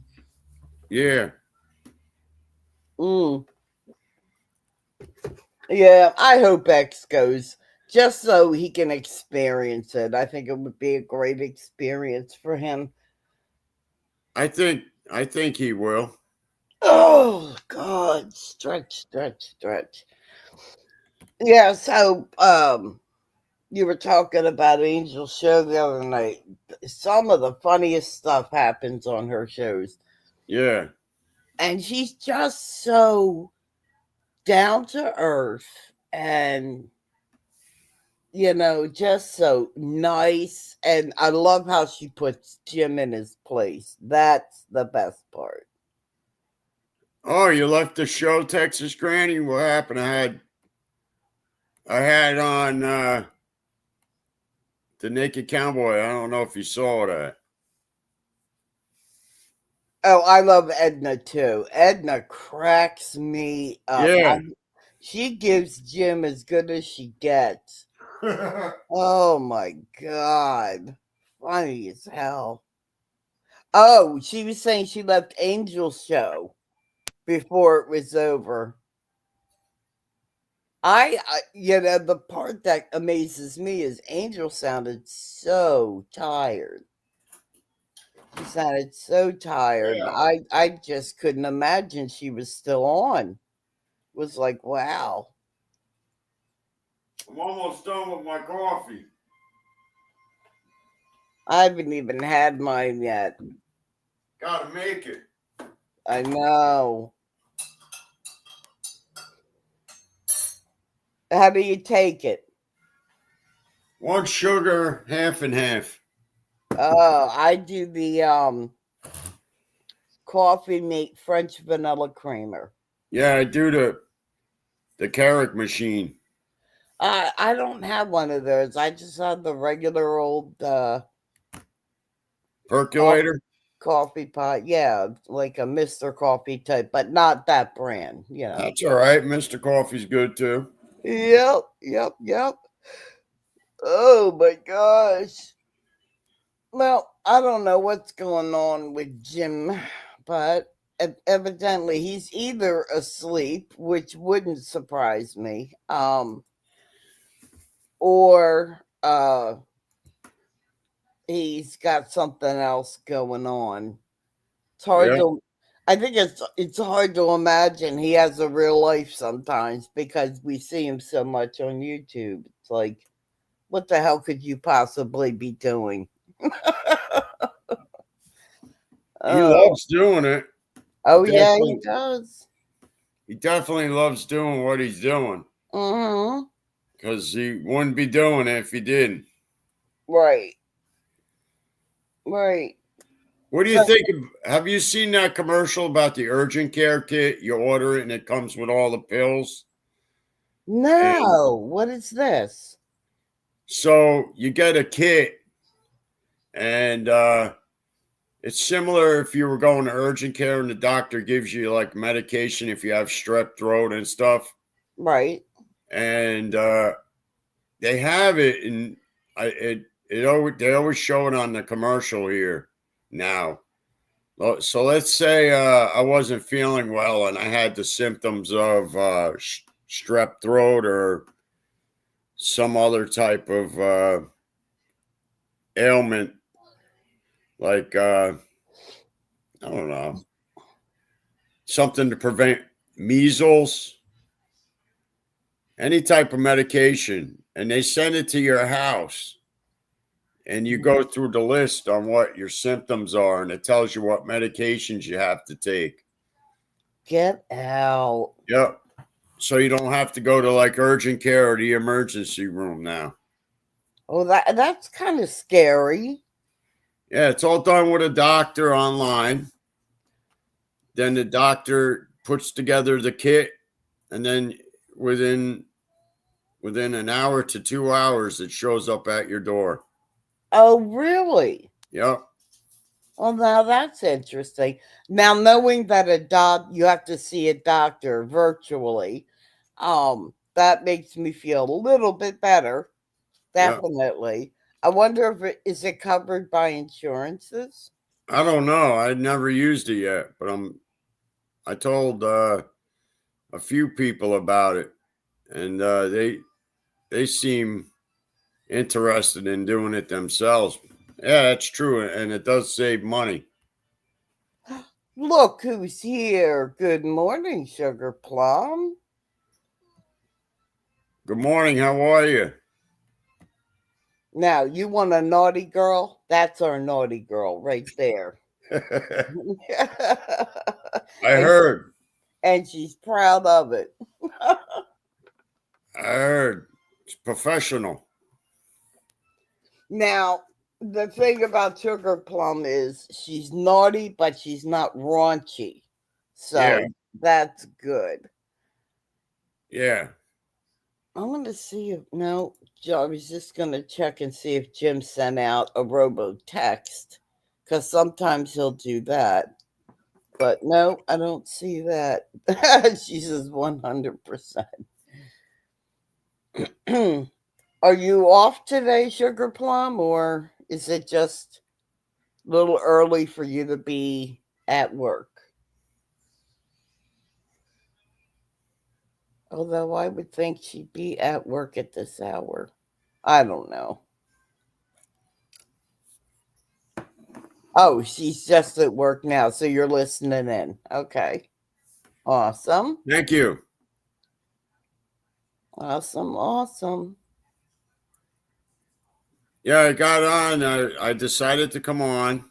Yeah. Mm. Yeah, I hope X goes just so he can experience it. I think it would be a great experience for him. I think he will. Oh God, stretch. Yeah, so you were talking about Angel's show the other night. Some of the funniest stuff happens on her shows. Yeah. And she's just so down to earth and just so nice. And I love how she puts Jim in his place. That's the best part. Oh, you left the show, Texas Granny? What happened? I had on the Naked Cowboy. I don't know if you saw that. Oh, I love Edna too. Edna cracks me up. Yeah. She gives Jim as good as she gets. Oh my God. Funny as hell. Oh, she was saying she left Angel's show before it was over. The part that amazes me is Angel sounded so tired. She sounded so tired. Yeah. I just couldn't imagine she was still on. It was like, wow. I'm almost done with my coffee. I haven't even had mine yet. Gotta make it. I know. How do you take it? 1 sugar, half and half. Oh, I do the coffee mate French vanilla creamer. Yeah, I do the Carrick machine. I don't have one of those. I just have the regular old Percolator? coffee pot. Yeah, like a Mr. Coffee type, but not that brand, That's all right. Mr. Coffee's good too. Yep. Oh my gosh. Well, I don't know what's going on with Jim, but evidently he's either asleep, which wouldn't surprise me, or he's got something else going on. It's hard Yeah. to I think it's hard to imagine he has a real life sometimes because we see him so much on YouTube. It's like, what the hell could you possibly be doing? He Oh, loves doing it. oh yeah, he Definitely. does. He definitely loves doing what he's doing Mm-hmm. because he wouldn't be doing it if he didn't. Right. What do you So, think? Have you seen that commercial about the urgent care kit? You order it and it comes with all the pills. no, what is this? So you get a kit, and it's similar if you were going to urgent care and the doctor gives you like medication if you have strep throat and stuff. Right. And they have it, and they always show it on the commercial here now. So let's say I wasn't feeling well and I had the symptoms of strep throat or some other type of ailment, like I don't know, something to prevent measles, any type of medication, and they send it to your house. And you go through the list on what your symptoms are, and it tells you what medications you have to take. Get out. Yep. So you don't have to go to like urgent care or the emergency room now. Oh, that's kind of scary. Yeah, it's all done with a doctor online. Then the doctor puts together the kit, and then within an hour to 2 hours, it shows up at your door. Oh, really? Yep. Well, now that's interesting. Now, knowing that you have to see a doctor virtually, that makes me feel a little bit better. Yeah. Definitely. I wonder if is it covered by insurances? I don't know. I never used it yet, but I told a few people about it, and they seem interested in doing it themselves. Yeah, that's true, and it does save money. Look who's here. Good morning, Sugar Plum. Good morning. How are you? Now, you want a naughty girl? That's our naughty girl right there. I and, heard. and she's proud of it. I heard. It's professional. Now, the thing about Sugar Plum is she's naughty, but she's not raunchy. So Yeah. that's good. Yeah. I'm going to see if, no, I was just going to check and see if Jim sent out a robo text because sometimes he'll do that. But no, I don't see that. She says 100%. Are you off today, Sugar Plum, or is it just a little early for you to be at work? Although I would think she'd be at work at this hour. I don't know. Oh, she's just at work now, so you're listening in. Okay. Awesome. Thank you. Awesome. Yeah, I got on. I decided to come on.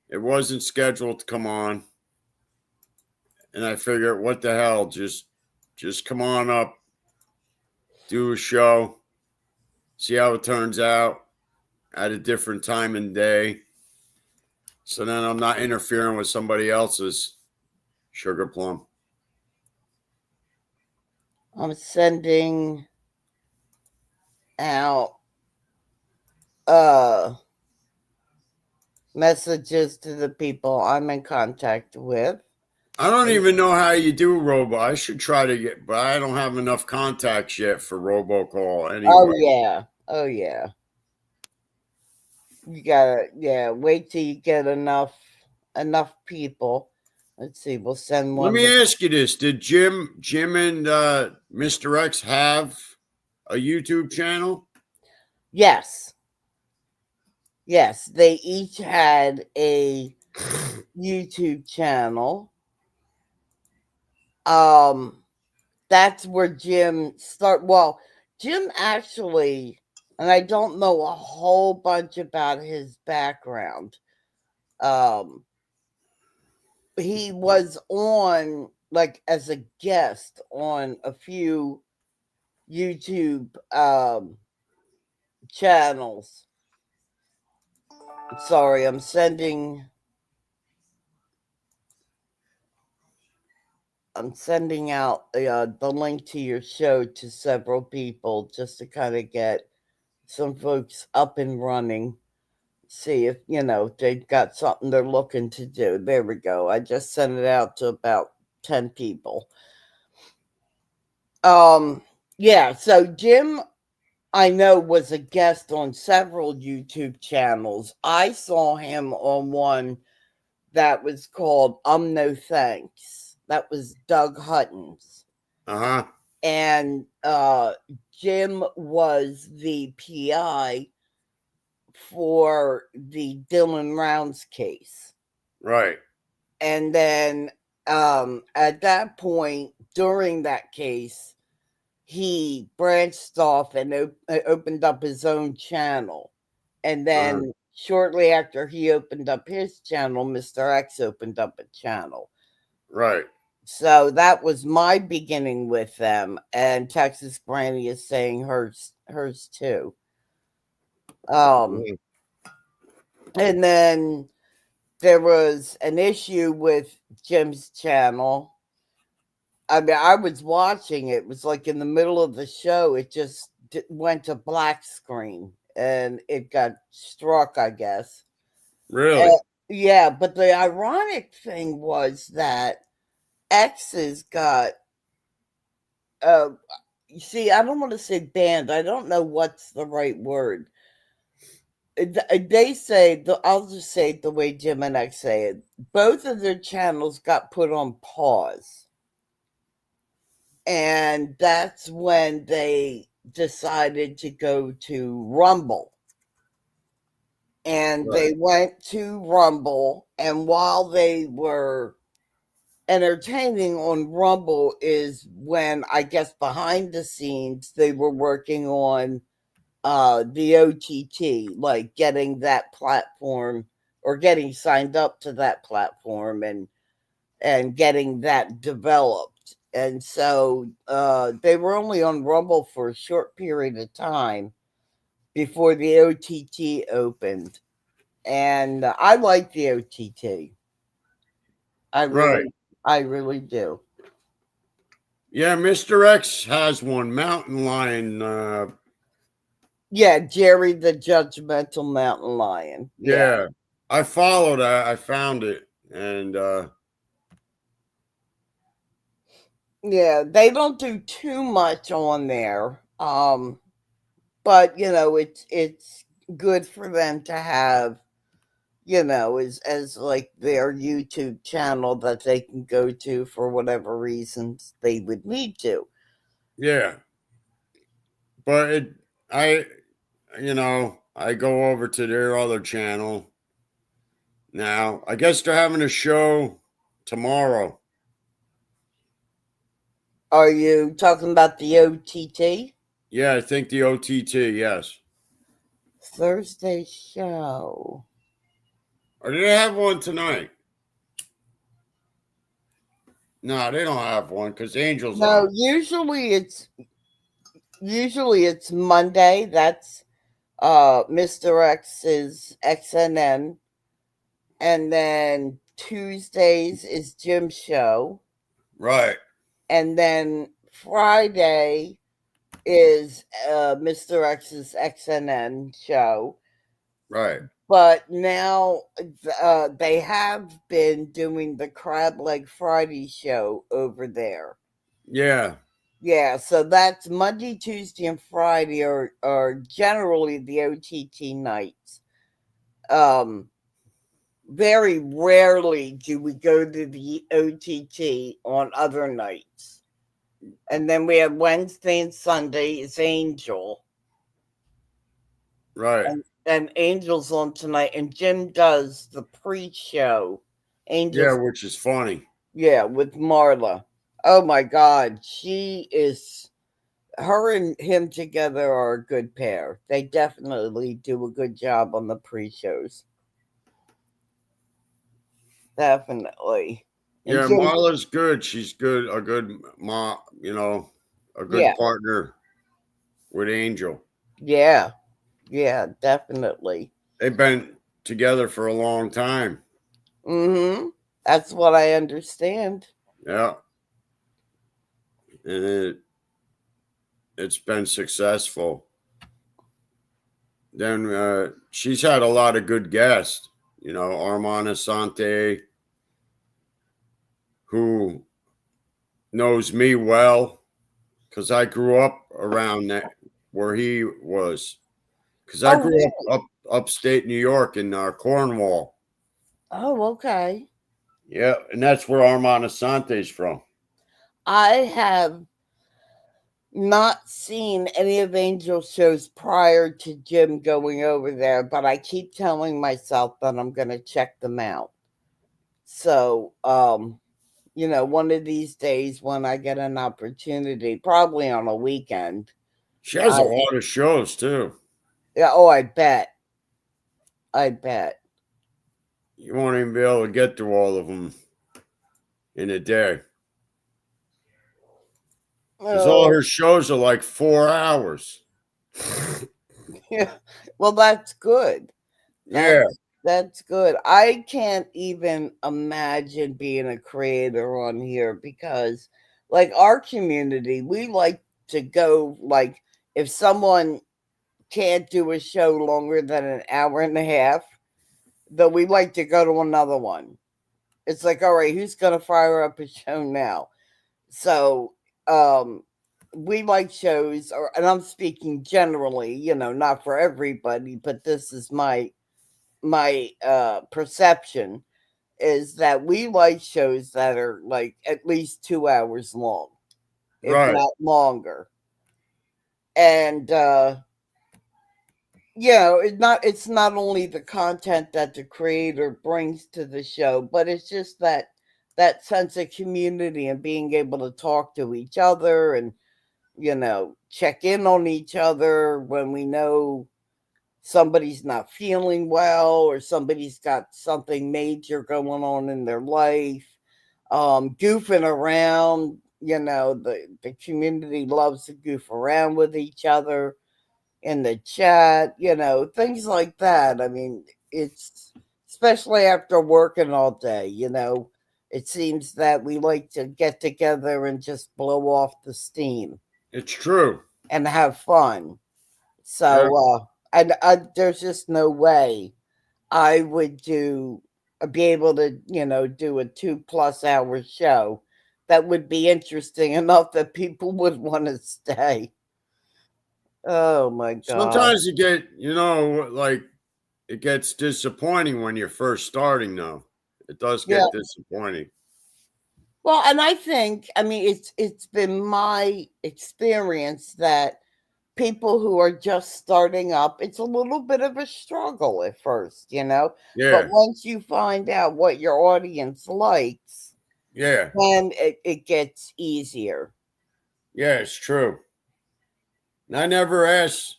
It wasn't scheduled to come on. And I figured, what the hell? Just come on up, do a show, see how it turns out at a different time and day. So then I'm not interfering with somebody else's Sugar Plum. I'm sending out messages to the people I'm in contact with. I don't even know how you do Robo. I should try to get, but I don't have enough contacts yet for robocall anyway. Oh yeah. You gotta wait till you get enough people. Let's see, we'll send Let one. me ask you this: did Jim and Mr. X have a YouTube channel? Yes, they each had a YouTube channel. That's where Jim Jim actually, and I don't know a whole bunch about his background. He was on like as a guest on a few YouTube channels. Sorry, I'm sending out the link to your show to several people just to kind of get some folks up and running. See if they've got something they're looking to do. There we go. I just sent it out to about 10 people. Yeah, so Jim, I know, was a guest on several YouTube channels. I saw him on one that was called No Thanks. That was Doug Hutton's. Uh-huh. And Jim was the PI for the Dylan Rounds case. Right. And then at that point, during that case, he branched off and opened up his own channel. And then shortly after he opened up his channel, Mr. X opened up a channel. Right. So that was my beginning with them. And Texas Granny is saying hers too. And then there was an issue with Jim's channel. I mean, I was watching it. It was like in the middle of the show, it just went to black screen and it got struck, I guess. Really? Yeah, but the ironic thing was that X's got you see, I don't want to say banned. I don't know what's the right word. They say I'll just say it the way Jim and X say it. Both of their channels got put on pause. And that's when they decided to go to Rumble. And Right. they went to Rumble, and while they were entertaining on Rumble is when, I guess, behind the scenes they were working on the OTT, like getting that platform or getting signed up to that platform and getting that developed. And so they were only on Rumble for a short period of time before the OTT opened. And I like the OTT. I Right. really do. Yeah, Mr. X has one, Mountain Lion. Yeah, Jerry the Judgmental Mountain Lion. Yeah. Yeah. I followed that. I found it. And Yeah, they don't do too much on there. But it's good for them to have, as like their YouTube channel that they can go to for whatever reasons they would need to. yeah. But I, I go over to their other channel now. I guess they're having a show tomorrow. Are you talking about the OTT? Yeah, I think the OTT, yes. Thursday show? Or do they have one tonight? No, they don't have one because Angel's No, on. usually it's Monday. That's Mr. X's XNN. And then Tuesdays is Jim's show. Right. And then Friday is Mr. X's XNN show. Right. But now they have been doing the Crab Leg Friday show over there. Yeah. Yeah, so that's Monday, Tuesday, and Friday are generally the OTT nights. Very rarely do we go to the OTT on other nights. And then we have Wednesday and Sunday is Angel. Right. And Angel's on tonight. And Jim does the pre-show. Yeah, which is funny. Yeah, with Marla. Oh my God. Her and him together are a good pair. They definitely do a good job on the pre-shows. Definitely. And Yeah, Jim, Marla's good. She's good. A good mom, a good Yeah. partner with Angel. yeah, definitely. They've been together for a long time. Mm-hmm. That's what I understand. Yeah. And it's been successful. Then she's had a lot of good guests, Armand Asante, who knows me well because I grew up around that where he was. Because I grew up upstate New York in Cornwall. Oh, okay. Yeah, and that's where Armand Asante's from. I have not seen any of Angel's shows prior to Jim going over there, but I keep telling myself that I'm going to check them out. So, one of these days when I get an opportunity, probably on a weekend. She has a lot of shows too. Yeah, oh, I bet. You won't even be able to get through all of them in a day. Because all her shows are like 4 hours. Yeah. Well, that's good. That's good. I can't even imagine being a creator on here because, like, our community, we like to go, like, if someone can't do a show longer than an hour and a half, that we like to go to another one. It's like, all right, who's gonna fire up a show now? So we like shows, and I'm speaking generally, not for everybody, but this is my perception is that we like shows that are like at least 2 hours long, if Right. not longer. And it's not only the content that the creator brings to the show, but it's just that sense of community and being able to talk to each other and check in on each other when we know somebody's not feeling well or somebody's got something major going on in their life. Goofing around, the community loves to goof around with each other in the chat, things like that. I mean, it's especially after working all day, it seems that we like to get together and just blow off the steam It's true. and have fun. Yeah. So, there's just no way I would be able to, do a 2+ hour show that would be interesting enough that people would want to stay. Oh my God. Sometimes you get, like it gets disappointing when you're first starting, though. It does get disappointing. Well, and I mean, it's been my experience that people who are just starting up, it's a little bit of a struggle at first, Yeah. But once you find out what your audience likes, Yeah. then it gets easier. Yeah, it's true. And I never ask,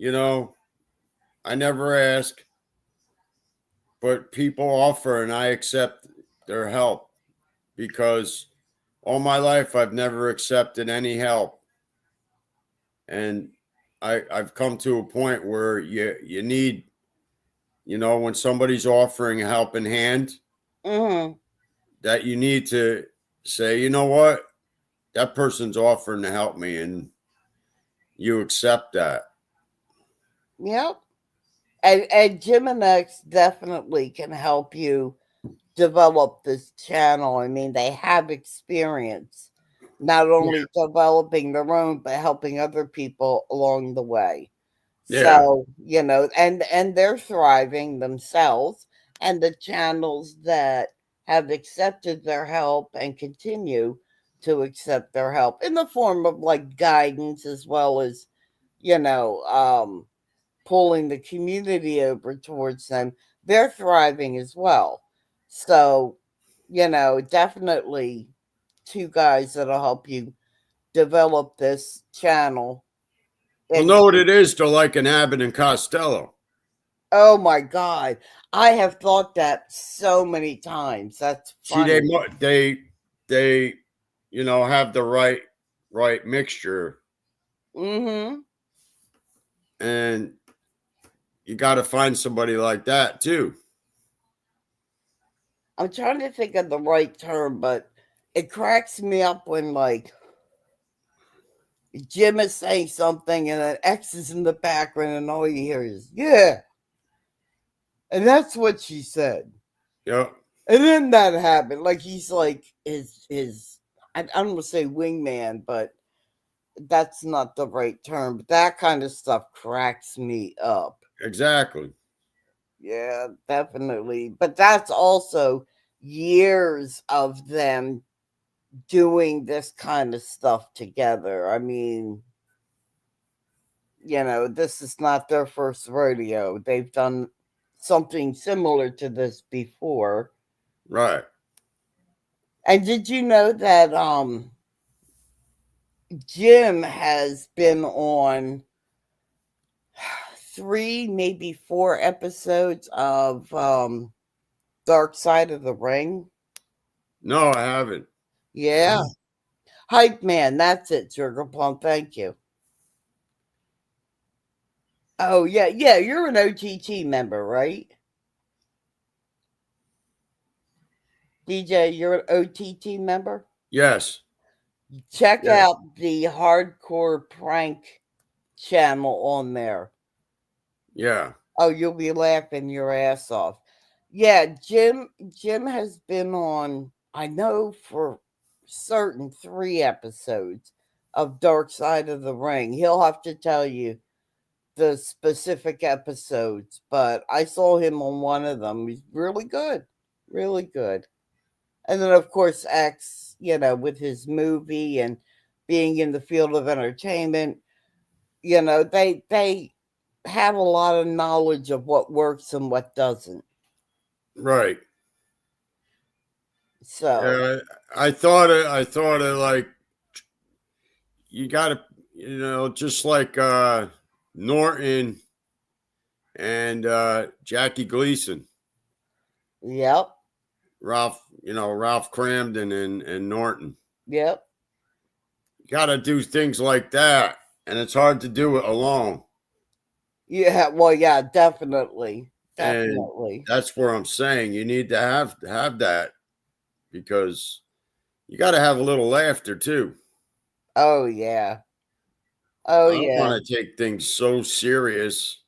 I never ask, but people offer and I accept their help because all my life I've never accepted any help. And I've come to a point where you need, when somebody's offering a helping hand, Hmm. that you need to say, you know what, that person's offering to help me, and you accept that. Yep. And Jim and X definitely can help you develop this channel. I mean, they have experience not only developing their own, but helping other people along the way. Yeah. So, and they're thriving themselves, and the channels that have accepted their help and continue to accept their help in the form of like guidance as well as, you know, um, pulling the community over towards them, they're thriving as well. So, definitely two guys that'll help you develop this channel. Well, And know what it is to like an Abbott and Costello. oh my God, I have thought that so many times. That's See, funny. they have the right mixture, Mm-hmm. and you got to find somebody like that too. I'm trying to think of the right term, but it cracks me up when like Jim is saying something and then X is in the background and all you hear is, yeah. And that's what she said. Yep. And then that happened. Like he's like his I don't want to say wingman, but that's not the right term. But that kind of stuff cracks me up. Exactly. Yeah, definitely. But that's also years of them doing this kind of stuff together. I mean, this is not their first rodeo. They've done something similar to this before. Right. And did you know that Jim has been on 3, maybe 4 episodes of Dark Side of the Ring? No, I haven't. Yeah. Hype Man, that's it, Sugar Plum. Thank you. Oh, yeah, you're an OTT member, right? DJ, you're an OTT member? Yes. Check Yeah. out the Hardcore Prank channel on there. Yeah. Oh, you'll be laughing your ass off. Yeah, Jim has been on, I know for certain, 3 episodes of Dark Side of the Ring. He'll have to tell you the specific episodes, but I saw him on one of them. He's really good. Really good. And then of course X, with his movie and being in the field of entertainment, they have a lot of knowledge of what works and what doesn't. Right. So, Yeah, I thought it like you gotta, just like Norton and Jackie Gleason, yep, Ralph Cramden and Norton. yep. You gotta do things like that, and it's hard to do it alone. Yeah, well, yeah, definitely. And Definitely. that's where I'm saying you need to have that because you got to have a little laughter too. Oh, yeah. Oh, I don't yeah. want to take things so serious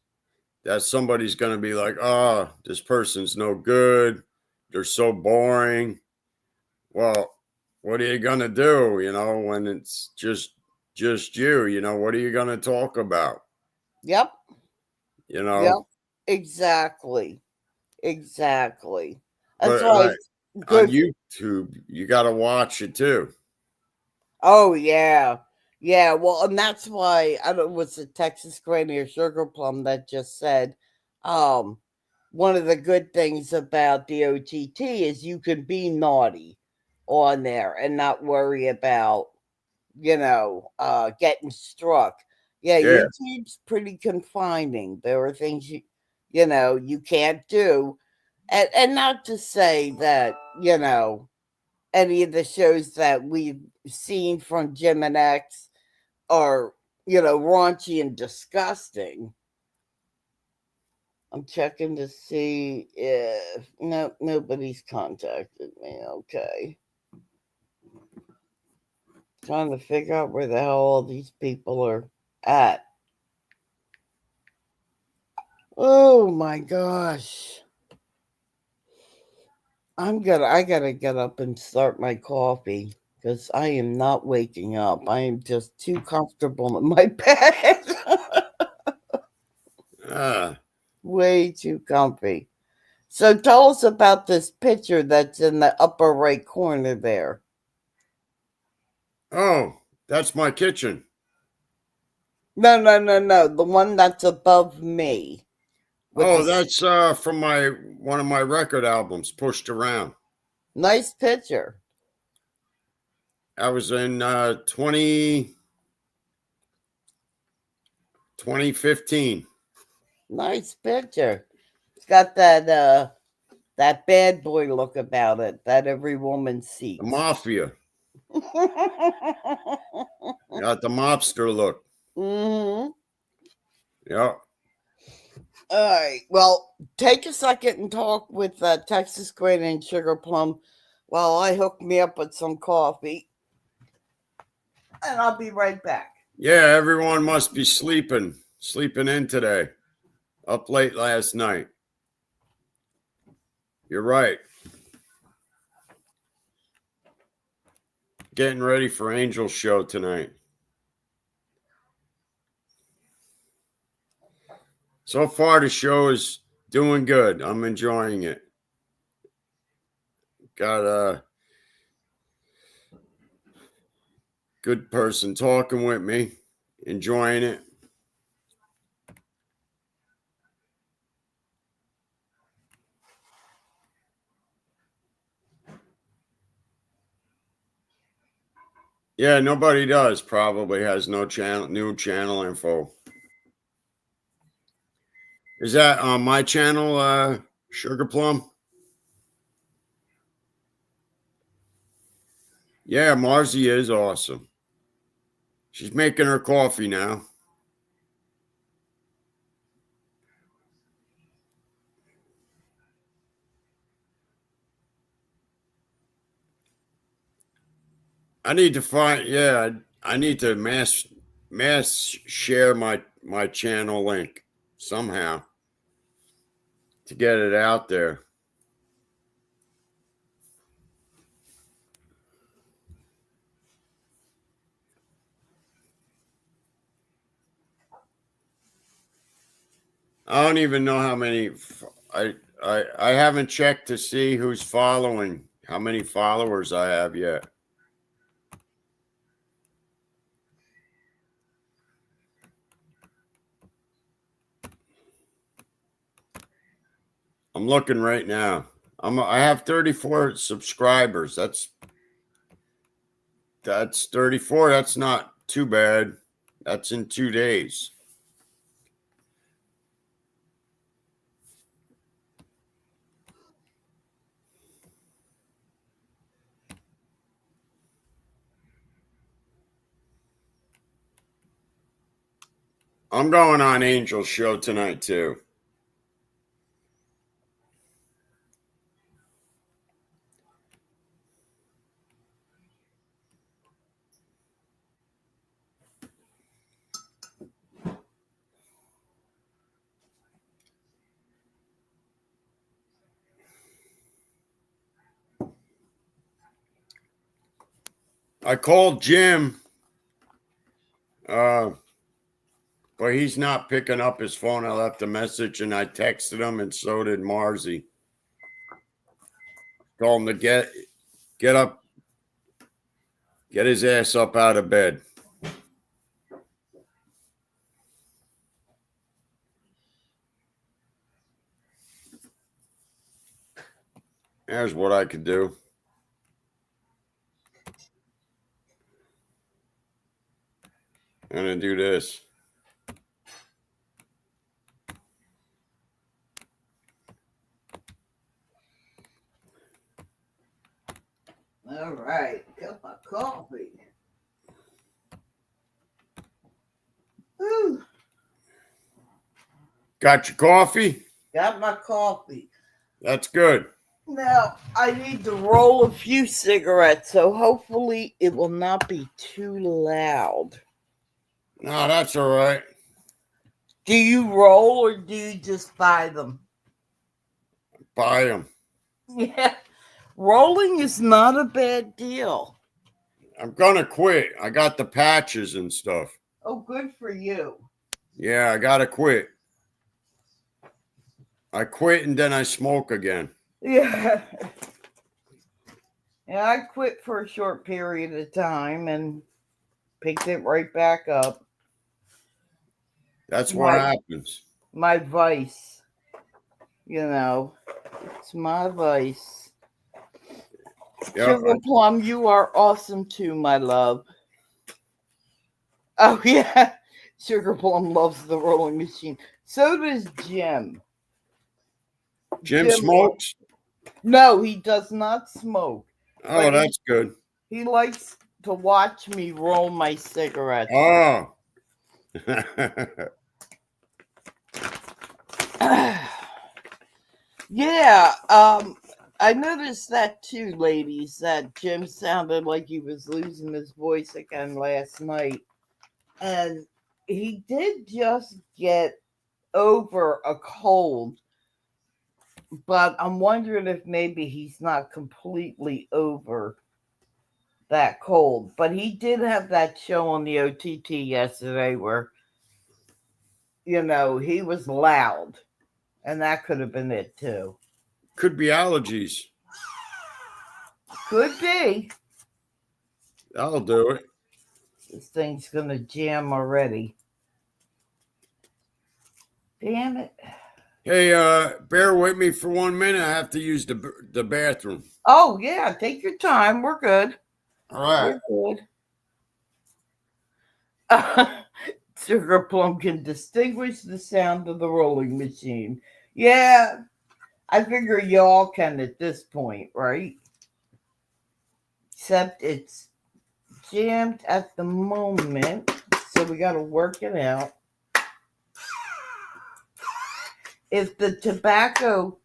that somebody's going to be like, "Oh, this person's no good. They're so boring." Well, what are you going to do, when it's just you, what are you going to talk about? Yep, You yep. know, Exactly. Exactly. That's but why it's on good. YouTube, you got to watch it too. Oh, yeah. Yeah, well, and that's why I don't was the Texas Granny or Sugar Plum that just said, um, one of the good things about the OTT is you can be naughty on there and not worry about, getting struck. Yeah, Yeah. YouTube's pretty confining. There are things you can't do. And not to say that, any of the shows that we've seen from Jim and X are, raunchy and disgusting. I'm checking to see if nobody's contacted me. Okay. Trying to figure out where the hell all these people are at. Oh my gosh. I gotta get up and start my coffee because I am not waking up. I am just too comfortable in my bed. Ah. Way too comfy. So tell us about this picture that's in the upper right corner there. Oh, that's my kitchen. No, no, no, no. The one that's above me. With Oh, the that's from my one of my record albums, Pushed Around. nice picture. I was in 2015. Nice picture. It's got that bad boy look about it that every woman The seeks. Mafia. Got the mobster look. Mm-hmm. Yeah. All right. Well, take a second and talk with Texas Granny and Sugar Plum while I hook me up with some coffee. And I'll be right back. Yeah, everyone must be sleeping in today. Up late last night. You're right. Getting ready for Angel's show tonight. So far, the show is doing good. I'm enjoying it. Got a good person talking with me, enjoying it. Yeah, nobody does. Probably has no new channel info. Is that on my channel, Sugar Plum? Yeah, Marzi is awesome. She's making her coffee now. I need to find. Yeah, I need to mass share my channel link somehow to get it out there. I don't even know how many. I haven't checked to see who's following, how many followers I have yet. I'm looking right now. I have 34 subscribers. That's 34. That's not too bad. That's in 2 days. I'm going on Angel's show tonight too. I called Jim, but he's not picking up his phone. I left a message and I texted him, and so did Marzi. Told him to get up, get his ass up out of bed. There's what I could do. I'm gonna do this. All right, got my coffee. Whew, Got your coffee? got my coffee. That's good. Now, I need to roll a few cigarettes, so hopefully it will not be too loud. No, that's all right. Do you roll or do you just buy them? Buy them. Yeah, rolling is not a bad deal. I'm gonna quit. I got the patches and stuff. Oh, good for you. Yeah, I gotta quit. I quit and then I smoke again. Yeah. Yeah, I quit for a short period of time and picked it right back up. That's what happens. My vice. You know, it's my vice. Yeah, Sugar Plum, you are awesome too, my love. Oh, yeah. Sugar Plum loves the rolling machine. So does Jim. Jim smokes. No, he does not smoke. Oh, that's good. He likes to watch me roll my cigarettes. Oh. Yeah, I noticed that too, ladies, that Jim sounded like he was losing his voice again last night. And he did just get over a cold, but I'm wondering if maybe he's not completely over that cold. But he did have that show on the OTT yesterday where, you know, he was loud. And that could have been it too. Could be allergies. Could be. That'll do it. This thing's gonna jam already. Damn it. Hey, bear with me for 1 minute. I have to use the bathroom. Oh yeah, take your time. We're good. All right. We're good. Sugar Plum can distinguish the sound of the rolling machine. Yeah, I figure y'all can at this point, right? Except it's jammed at the moment, so we got to work it out. If the tobacco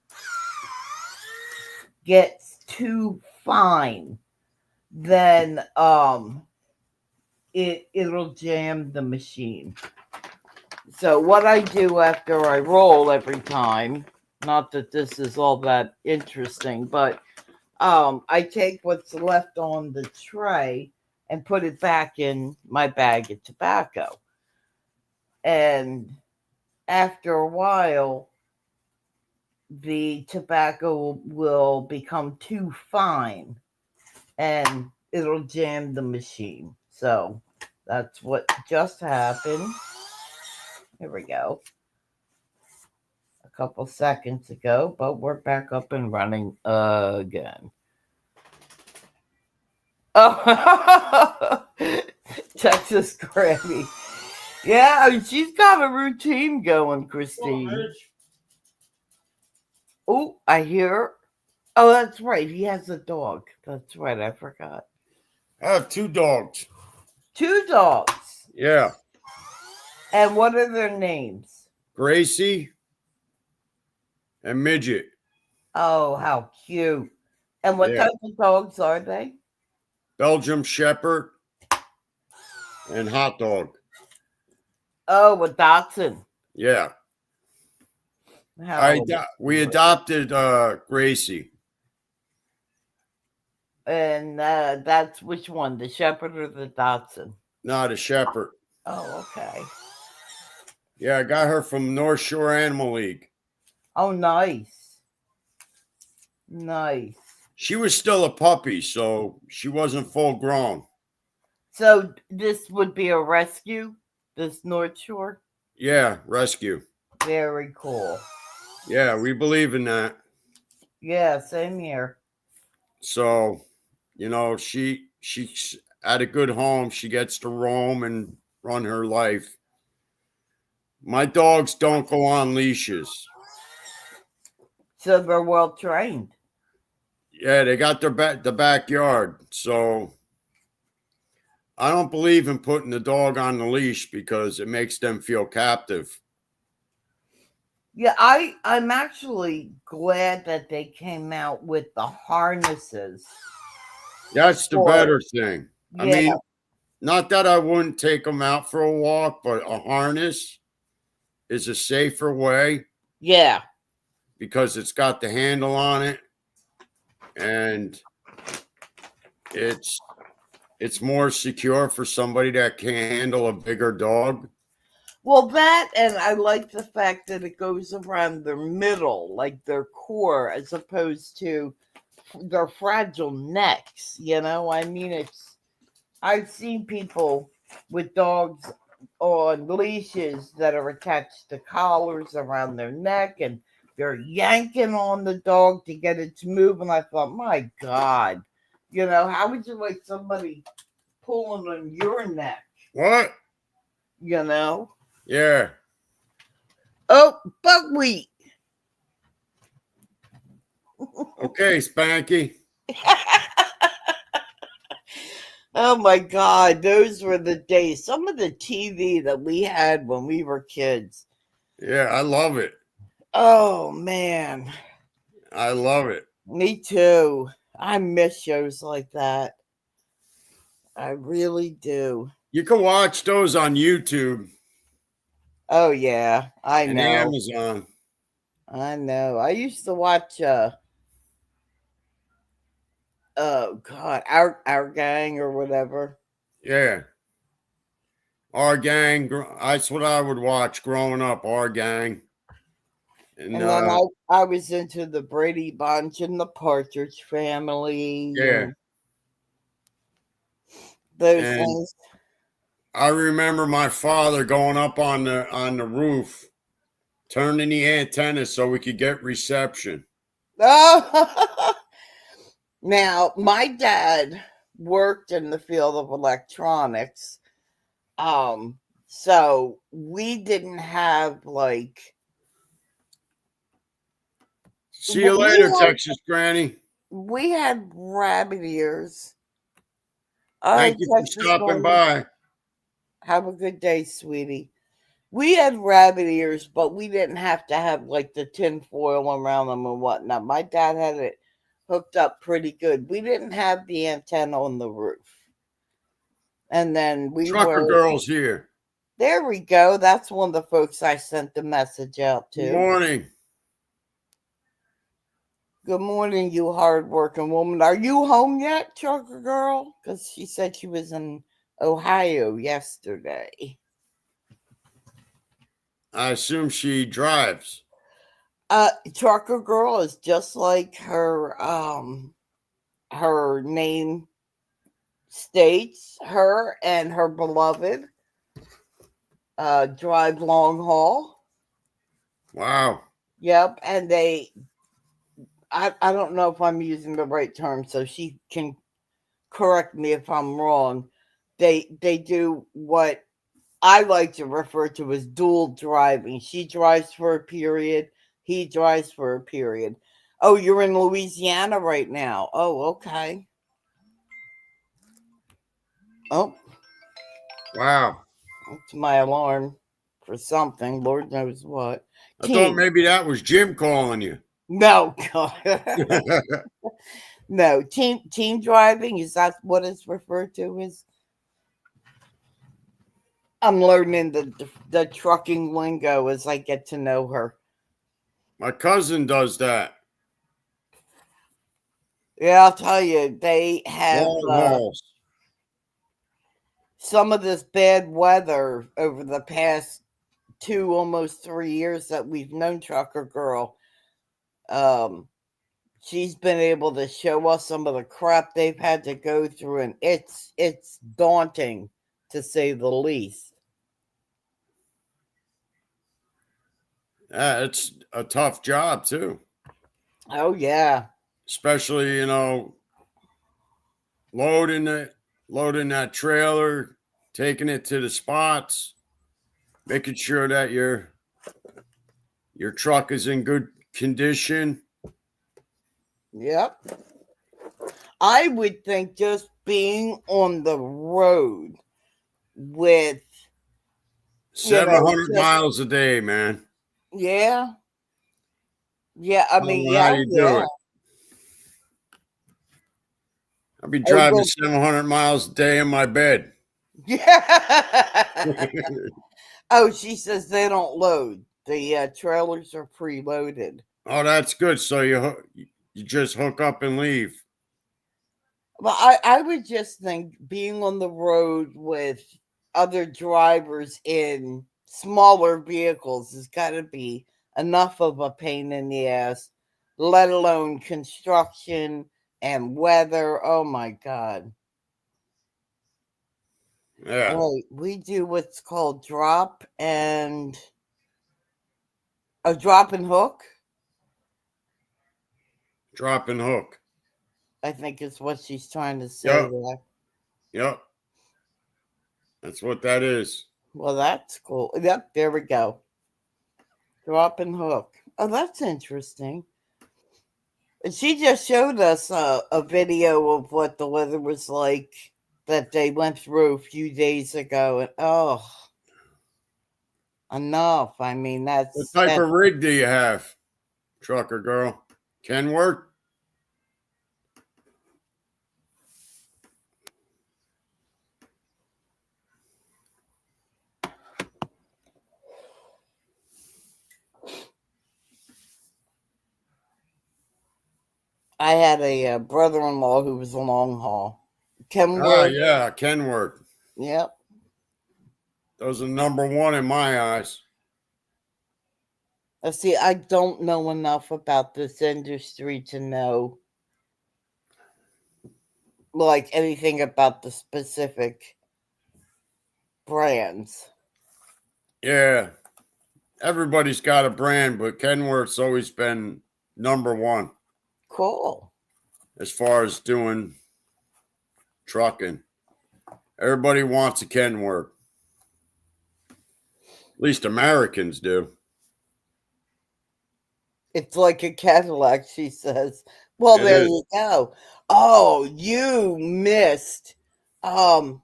gets too fine, then it'll jam the machine. So what I do after I roll every time, not that this is all that interesting, but I take what's left on the tray and put it back in my bag of tobacco. And after a while, the tobacco will become too fine and it'll jam the machine. So that's what just happened. Here we go. A couple seconds ago, but we're back up and running again. Oh, Texas Granny. Yeah, she's got a routine going, Christine. Oh, I hear. Oh, that's right. He has a dog. That's right. I forgot. I have 2 dogs. 2 dogs. Yeah. And what are their names? Gracie and Midget. Oh, how cute. And what Yeah. type of dogs are they? Belgium Shepherd and Hot Dog. Oh, a Dachshund. Yeah. How We adopted Gracie. And that's which one? The Shepherd or the Dachshund? Not a Shepherd. Oh, okay. Yeah, I got her from North Shore Animal League. Oh, nice. Nice. She was still a puppy, so she wasn't full grown. So this would be a rescue, this North Shore? Yeah, rescue. Very cool. Yeah, we believe in that. Yeah, same here. So, you know, she's at a good home. She gets to roam and run her life. My dogs don't go on leashes. So they're well trained. Yeah, they got the backyard. So I don't believe in putting the dog on the leash because it makes them feel captive. Yeah, I'm actually glad that they came out with the harnesses. That's the better thing. Yeah. I mean, not that I wouldn't take them out for a walk, but a harness is a safer way Yeah. because it's got the handle on it and it's more secure for somebody that can handle a bigger dog. Well, that, and I like the fact that it goes around their middle, like their core, as opposed to their fragile necks. You know, I mean, I've seen people with dogs on leashes that are attached to collars around their neck, and they're yanking on the dog to get it to move. And I thought, my God, you know, how would you like somebody pulling on your neck? What? You know? Yeah. Oh, buckwheat. Okay, Spanky. Oh my God, those were the days. Some of the TV that we had when we were kids. Yeah, I love it. Oh man. I love it. Me too. I miss shows like that. I really do. You can watch those on YouTube Oh yeah, I and know. Amazon. I know. I used to watch oh God, our gang or whatever. Yeah. Our Gang. That's what I would watch growing up. Our Gang. And then I was into the Brady Bunch and the Partridge Family. yeah. and those And- things. I remember my father going up on the roof, turning the antennas so we could get reception. Oh. Now, my dad worked in the field of electronics. So we didn't have like. See you Well, later, we had- Texas Granny. We had rabbit ears. All Thank right, you for Texas stopping Granny. by. Have a good day, sweetie. We had rabbit ears, but we didn't have to have like the tin foil around them and whatnot. My dad had it hooked up pretty good. We didn't have the antenna on the roof. And then we Trucker were. Girl's here. There we go. That's one of the folks I sent the message out to. Good morning. Good morning, you hardworking woman. Are you home yet, Trucker Girl? Because she said she was in Ohio yesterday. I assume she drives. Trucker Girl is just like her name states. Her and her beloved drive long haul. Wow. Yep, and I don't know if I'm using the right term, so she can correct me if I'm wrong. They do what I like to refer to as dual driving. She drives for a period, he drives for a period. Oh, you're in Louisiana right now. Oh, okay. Oh, Wow. that's my alarm for something. Lord knows what. I thought Team. maybe that was Jim calling you. No, God. No. Team driving, is that what it's referred to as? I'm learning the trucking lingo as I get to know her. My cousin does that. Yeah, I'll tell you, they have Long hauls. some of this bad weather over the past 2, almost 3 years that we've known Trucker Girl. She's been able to show us some of the crap they've had to go through, and it's daunting to say the least. Yeah, it's a tough job too. Oh yeah. Especially, loading that trailer, taking it to the spots, making sure that your truck is in good condition. Yep. I would think just being on the road with 700 just- miles a day, man. yeah. Yeah, I I don't mean, know how yeah, you do yeah. it. I'll be Oh, driving well, 700 miles a day in my bed. yeah. Oh, she says they don't load. The trailers are preloaded. Oh, that's good. So you just hook up and leave. Well, I would just think being on the road with other drivers in smaller vehicles has got to be enough of a pain in the ass, let alone construction and weather. Oh my God. Yeah, Right. We do what's called drop and hook, drop and hook. I think is what she's trying to say Yep, there. yep. That's what that is. Well, that's cool. Yep, there we go. Drop and hook. Oh, that's interesting. And she just showed us a video of what the weather was like that they went through a few days ago. And oh, enough. I mean, What that's type that. of rig do you have, Trucker Girl? Kenworth? I had a brother-in-law who was a long haul. Ah, Kenworth. yeah, Kenworth. Yep. Those are number one in my eyes. See, I don't know enough about this industry to know like anything about the specific brands. Yeah, everybody's got a brand, but Kenworth's always been number one Cool. as far as doing trucking. Everybody wants a Kenworth. At least Americans do. It's like a Cadillac, she says. Well, It there is. you go. Oh, you missed. Trucker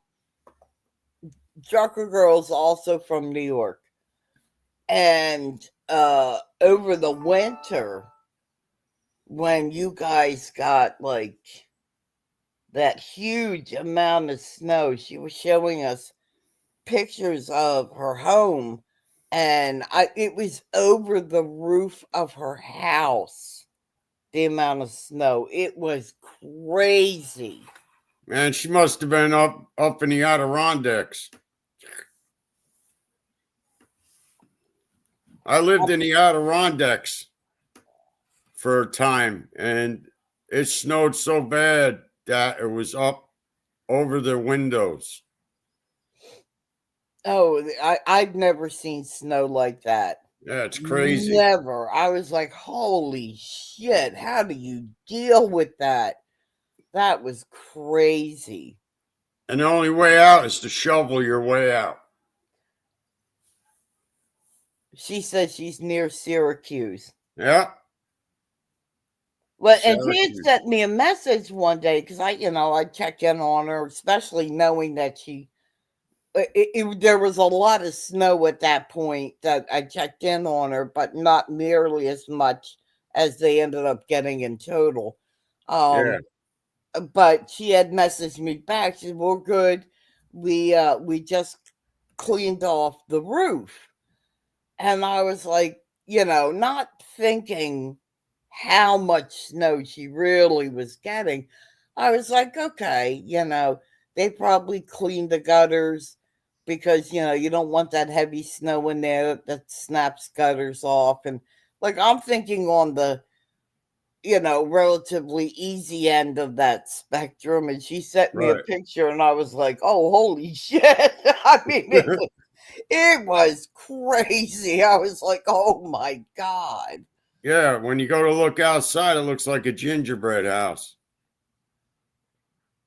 Girl's also from New York. And over the winter, when you guys got like that huge amount of snow, she was showing us pictures of her home, and it was over the roof of her house. The amount of snow, it was crazy. Man, she must have been up in the Adirondacks. I lived in the Adirondacks for a time, and it snowed so bad that it was up over the windows. Oh, I've never seen snow like that. Yeah, it's crazy. Never. I was like, holy shit, how do you deal with that? That was crazy. And the only way out is to shovel your way out. She says she's near Syracuse. Yeah. Well, and she had Syracuse. sent me a message one day because I checked in on her, especially knowing that there was a lot of snow at that point that I checked in on her, but not nearly as much as they ended up getting in total. Yeah. But she had messaged me back. She said, "We're good. We just cleaned off the roof." And I was like, not thinking how much snow she really was getting. I was like, okay, they probably cleaned the gutters because, you don't want that heavy snow in there that snaps gutters off. And like, I'm thinking on the, relatively easy end of that spectrum. And she sent me a Right. picture and I was like, oh, holy shit. I mean, it was crazy. I was like, oh my God. Yeah. When you go to look outside, it looks like a gingerbread house.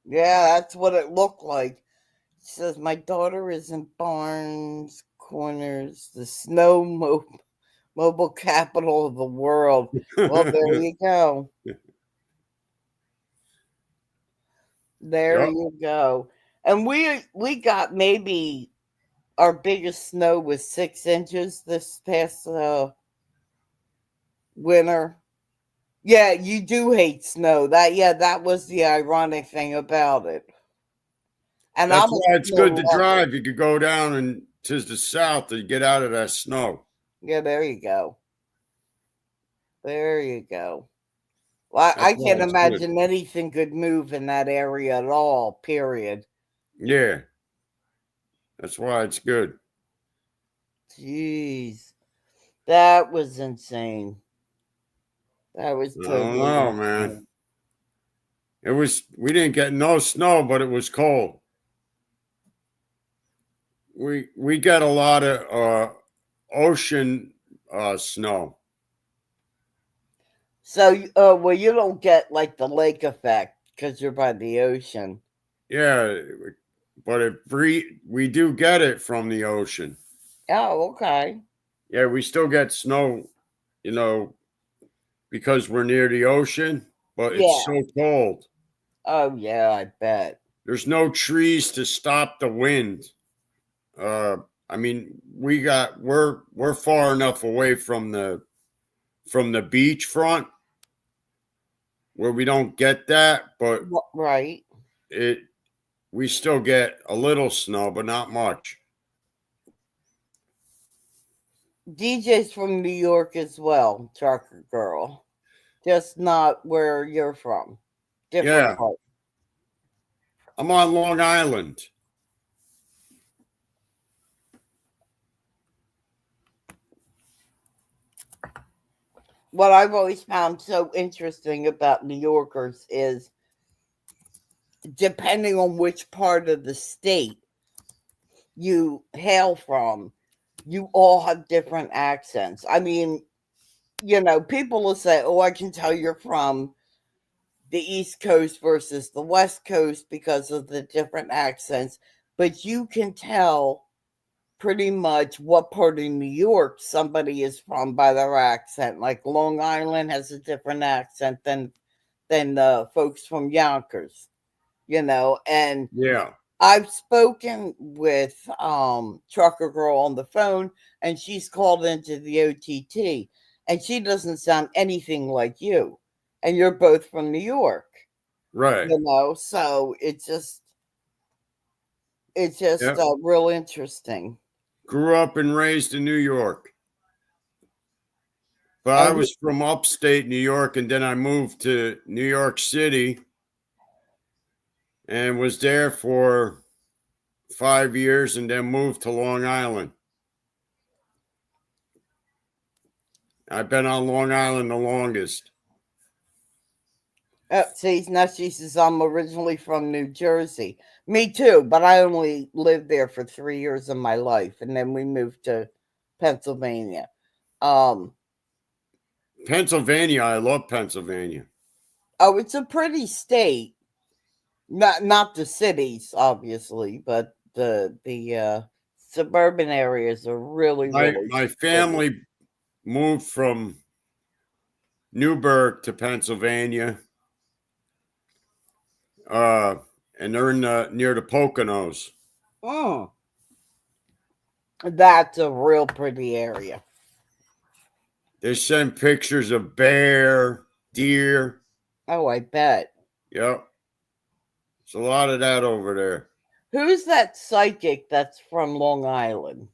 Yeah, that's what it looked like. She says, my daughter is in Barnes Corners, the mobile capital of the world. Well, there you go. There Yep. you go. And we got maybe our biggest snow was 6 inches this past winter. Yeah, you do hate snow. That was the ironic thing about it. And That's I'm a why it's snow good to lover. drive. You could go down and to the south to get out of that snow. Yeah, there you go. There you go. Well, That's I why can't it's good. imagine anything could move in that area at all, period. Yeah. That's why it's good. Jeez. That was insane. That was I don't totally know, man. insane. We didn't get no snow, but it was cold. We got a lot of ocean snow. So, well, you don't get like the lake effect because you're by the ocean. Yeah, but we do get it from the ocean. Oh, okay. Yeah, we still get snow, you know, because we're near the ocean, but it's Yeah. so cold. Oh, yeah, I bet. There's no trees to stop the wind. Uh, I mean, we're far enough away from the beach front where we don't get that, but Right. it we still get a little snow, but not much. DJ's from New York as well, Trucker Girl. Just not where you're from. Different Yeah, part. I'm on Long Island. What I've always found so interesting about New Yorkers is depending on which part of the state you hail from, you all have different accents. I mean, people will say, oh, I can tell you're from the East Coast versus the West Coast because of the different accents, but you can tell pretty much what part of New York somebody is from by their accent. Like Long Island has a different accent than the folks from Yonkers, and Yeah, I've spoken with Trucker Girl on the phone, and she's called into the OTT, and she doesn't sound anything like you, and you're both from New York, right. So it's just Yep. real interesting. Grew up and raised in New York. But I And was from upstate New York, and then I moved to New York City and was there for 5 years and then moved to Long Island. I've been on Long Island the longest. Oh, see, now she says I'm originally from New Jersey. Me too, but I only lived there for 3 years of my life, and then we moved to Pennsylvania. Um, Pennsylvania, I love Pennsylvania. oh, it's a pretty state. Not the cities, obviously, but the suburban areas are really My really my pretty. family moved from Newburgh to Pennsylvania. And they're near the Poconos. Mm, that's a real pretty area. They send pictures of bear, deer. Oh, I bet. Yep. There's a lot of that over there. Who's that psychic that's from Long Island?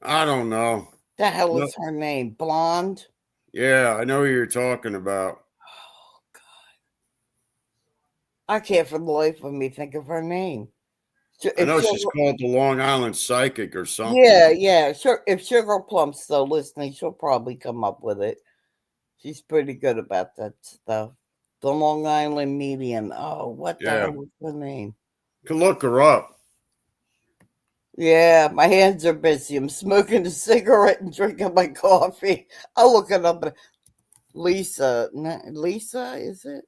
I don't know. The hell No. is her name? Blonde? Yeah, I know who you're talking about. Oh God. I can't for the life of me think of her name. I know she's called the Long Island Psychic or something. Yeah. Sure. If Sugar Plum's still listening, she'll probably come up with it. She's pretty good about that stuff. The Long Island Medium. Oh, what the hell was her name? Could look her up. Yeah, my hands are busy. I'm smoking a cigarette and drinking my coffee. I'll look it up. Lisa, is it?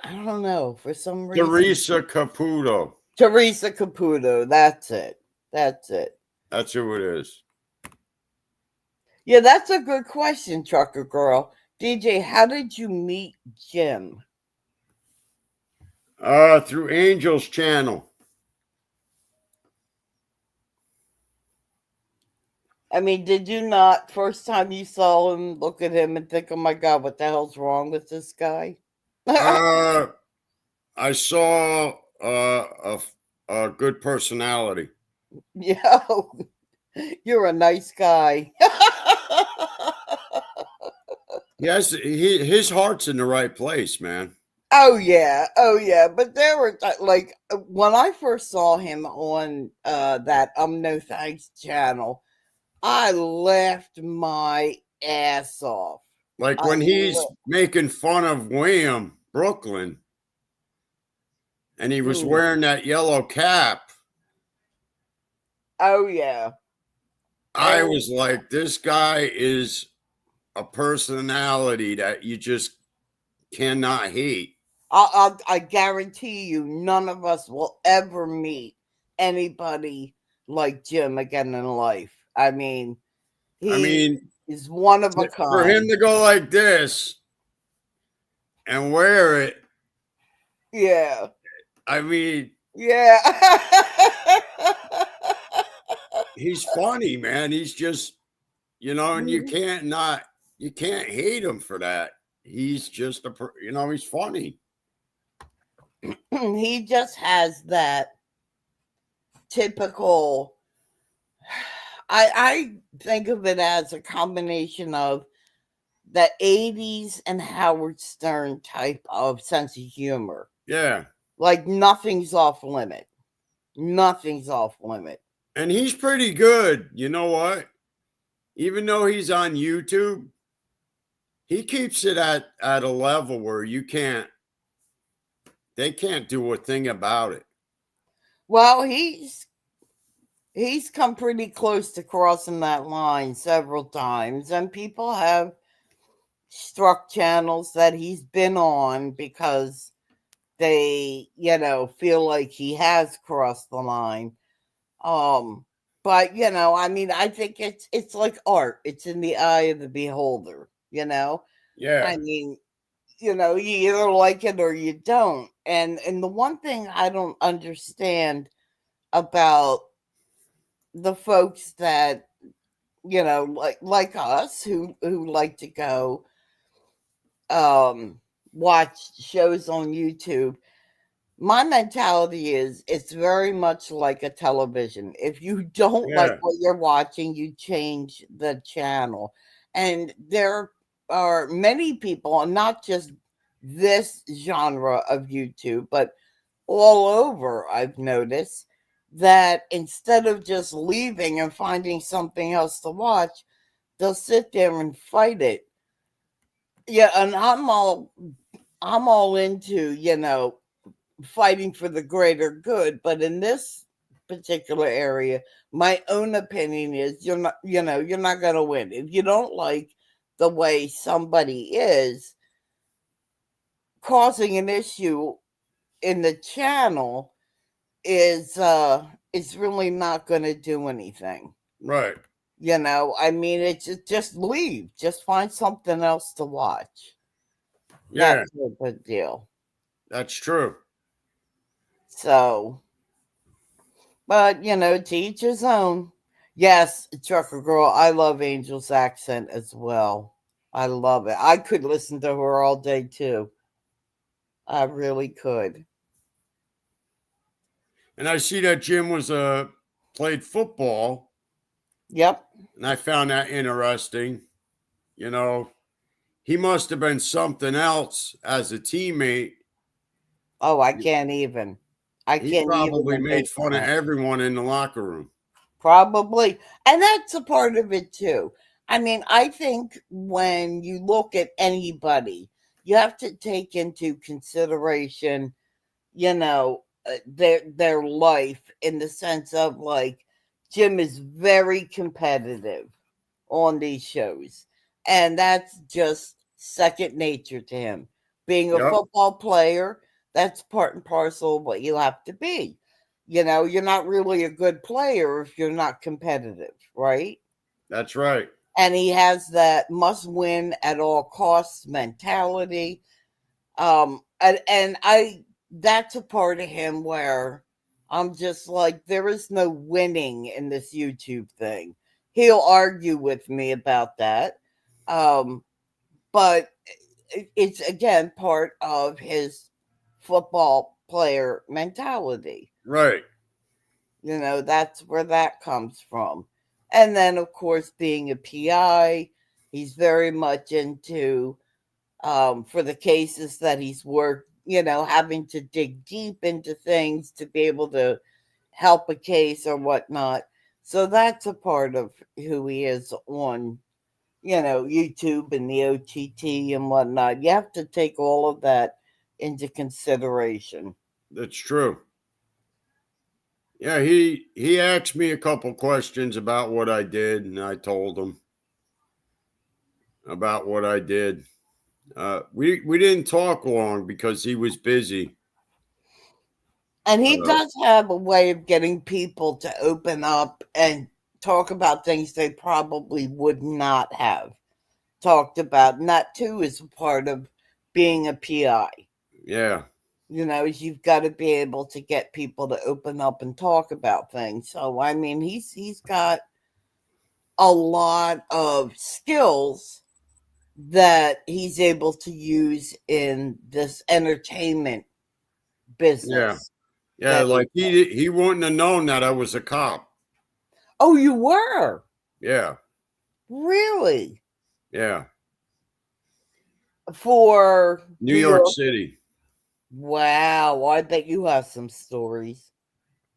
I don't know. For some reason. Teresa Caputo. Teresa Caputo. That's it. That's who it is. Yeah, that's a good question, Trucker Girl. DJ, how did you meet Jim? Through Angel's channel. I mean, did you not, first time you saw him, look at him and think, oh my God, what the hell's wrong with this guy? I saw a good personality. Yeah, you're a nice guy. Yes, his heart's in the right place, man. Oh yeah. But there were like when I first saw him on that No Thanks channel, I laughed my ass off. Like when he's making fun of William Brooklyn, and he was wearing that yellow cap. Oh yeah. I was like, this guy is a personality that you just cannot hate. I guarantee you, none of us will ever meet anybody like Jim again in life. I mean, he's one of a kind. For him to go like this and wear it. Yeah. I mean, yeah. He's funny, man. He's just, and you can't hate him for that. He's just he's funny. He just has that typical, I think of it as a combination of the 80s and Howard Stern type of sense of humor. Yeah. Like nothing's off limit. Nothing's off limit. And he's pretty good. You know what? Even though he's on YouTube, he keeps it at a level where they can't do a thing about it. Well, he's come pretty close to crossing that line several times, and people have struck channels that he's been on because they, feel like he has crossed the line. But I mean, I think it's like art. It's in the eye of the beholder, Yeah. I mean, you either like it or you don't. And the one thing I don't understand about the folks that, like us who like to go watch shows on YouTube, my mentality is it's very much like a television. If you don't like what you're watching, you change the channel. And there are many people, and not just this genre of YouTube, but all over, I've noticed that instead of just leaving and finding something else to watch, they'll sit there and fight it. Yeah, and I'm all into, fighting for the greater good, but in this particular area, my own opinion is you're not going to win. If you don't like the way somebody is, causing an issue in the channel is really not going to do anything. Right. I mean, it's just leave, just find something else to watch. Yeah, That's a good deal. that's true. So, but to each his own. Yes, Trucker Girl, I love Angel's accent as well. I love it. I could listen to her all day too. I really could. And I see that Jim was played football, Yep. and I found that interesting. You know, he must have been something else as a teammate. Oh, I can't even. I He can't probably even made fun of everyone in the locker room. Probably. And that's a part of it too. I mean, I think when you look at anybody, you have to take into consideration, their life, in the sense of, like, Jim is very competitive on these shows. And that's just second nature to him. Being a Yep. football player, that's part and parcel of what you have to be. You're not really a good player if you're not competitive, right? That's right. And he has that must win at all costs mentality. And I that's a part of him where I'm just like, there is no winning in this YouTube thing. He'll argue with me about that. But it's again part of his football player mentality. Right. That's where that comes from. And then, of course, being a PI, he's very much into, for the cases that he's worked, having to dig deep into things to be able to help a case or whatnot. So that's a part of who he is on, YouTube and the OTT and whatnot. You have to take all of that into consideration. That's true. Yeah, he asked me a couple questions about what I did, and I told him about what I did. We didn't talk long because he was busy. And he does have a way of getting people to open up and talk about things they probably would not have talked about. And that too is a part of being a PI. Yeah. You've got to be able to get people to open up and talk about things. So I mean, he's got a lot of skills that he's able to use in this entertainment business. Yeah, like he wouldn't have known that I was a cop. Oh, you were? Yeah. Really? Yeah. For New York City. Wow, I bet you have some stories.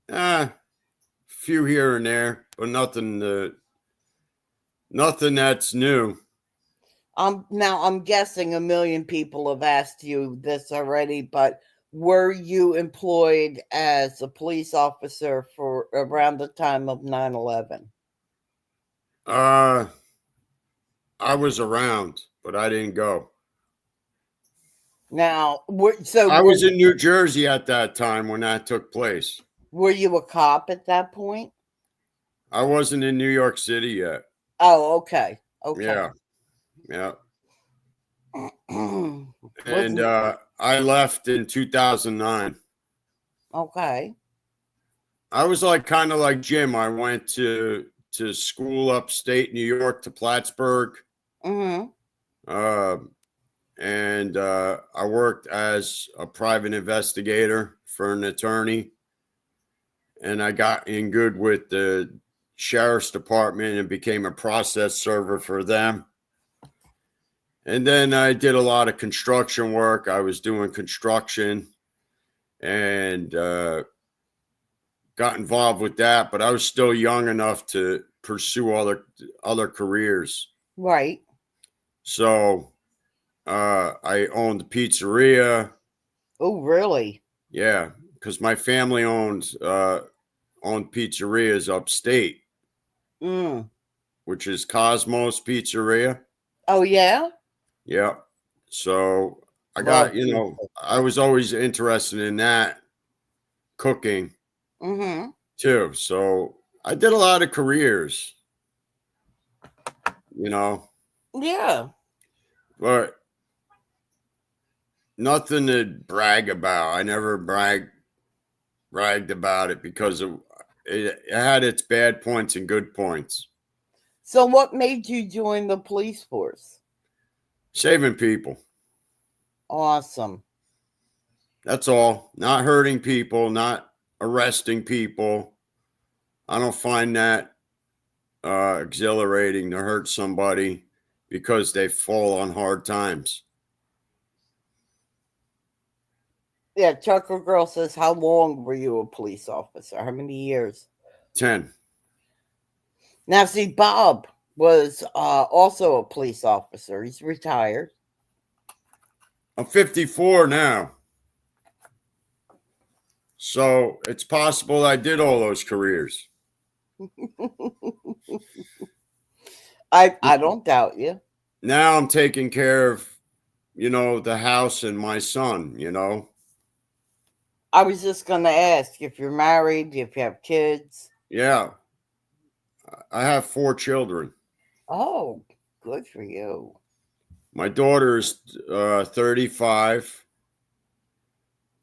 Few here and there, but nothing that's new. Now I'm guessing a million people have asked you this already, but were you employed as a police officer for around the time of 9/11? I was around, but I didn't go. Now, I was in New Jersey at that time when that took place. Were you a cop at that point? I wasn't in New York City yet. Oh, okay. Okay. Yeah. Yeah. And I left in 2009. Okay. I was kind of like Jim. I went to school upstate New York to Plattsburgh. Mm-hmm. And I worked as a private investigator for an attorney. And I got in good with the sheriff's department and became a process server for them. And then I did a lot of construction work. I was doing construction. and got involved with that, but I was still young enough to pursue other careers. Right. So I owned a pizzeria. Oh, really? Yeah, because my family owned pizzerias upstate, Mm. which is Cosmos Pizzeria. Oh, yeah? Yeah. So I Love got, I was always interested in that cooking Mm-hmm. too. So I did a lot of careers, Yeah. but nothing to brag about. I never bragged about it because it had its bad points and good points. So what made you join the police force? Saving people. Awesome. That's all. Not hurting people, not arresting people. I don't find that exhilarating to hurt somebody because they fall on hard times. Yeah, Chucker Girl says, how long were you a police officer? How many years? 10. Now, see, Bob was also a police officer. He's retired. I'm 54 now. So it's possible I did all those careers. I don't doubt you. Now I'm taking care of, the house and my son, I was just going to ask if you're married, if you have kids. Yeah. I have 4 children. Oh, good for you. My daughter is 35.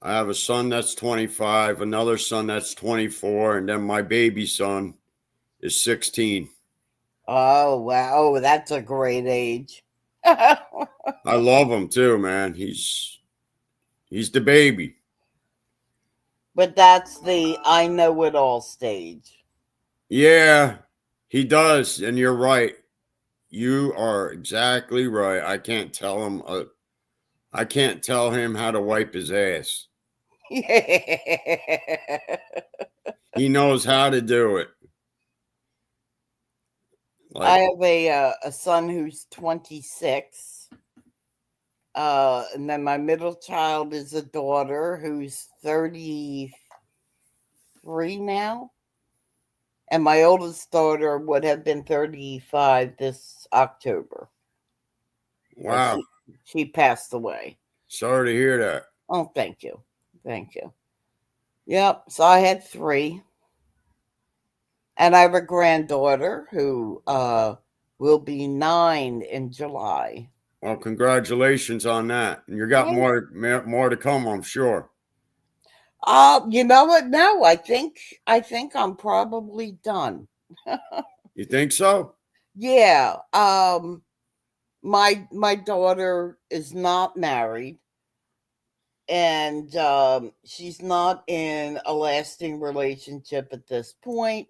I have a son that's 25, another son that's 24, and then my baby son is 16. Oh, wow. That's a great age. I love him too, man. He's the baby. But that's the I know it all stage. Yeah, he does, and you're right. You are exactly right. I can't tell him how to wipe his ass. He knows how to do it. I have a son who's 26. And then my middle child is a daughter who's 33 now. And my oldest daughter would have been 35 this October. Wow. She passed away. Sorry to hear that. Oh, thank you. Thank you. Yep. So I had 3. And I have a granddaughter who will be 9 in July. Well, congratulations on that. And you got more to come, I'm sure. You know what? No, I think I'm probably done. You think so? Yeah. My daughter is not married, and she's not in a lasting relationship at this point.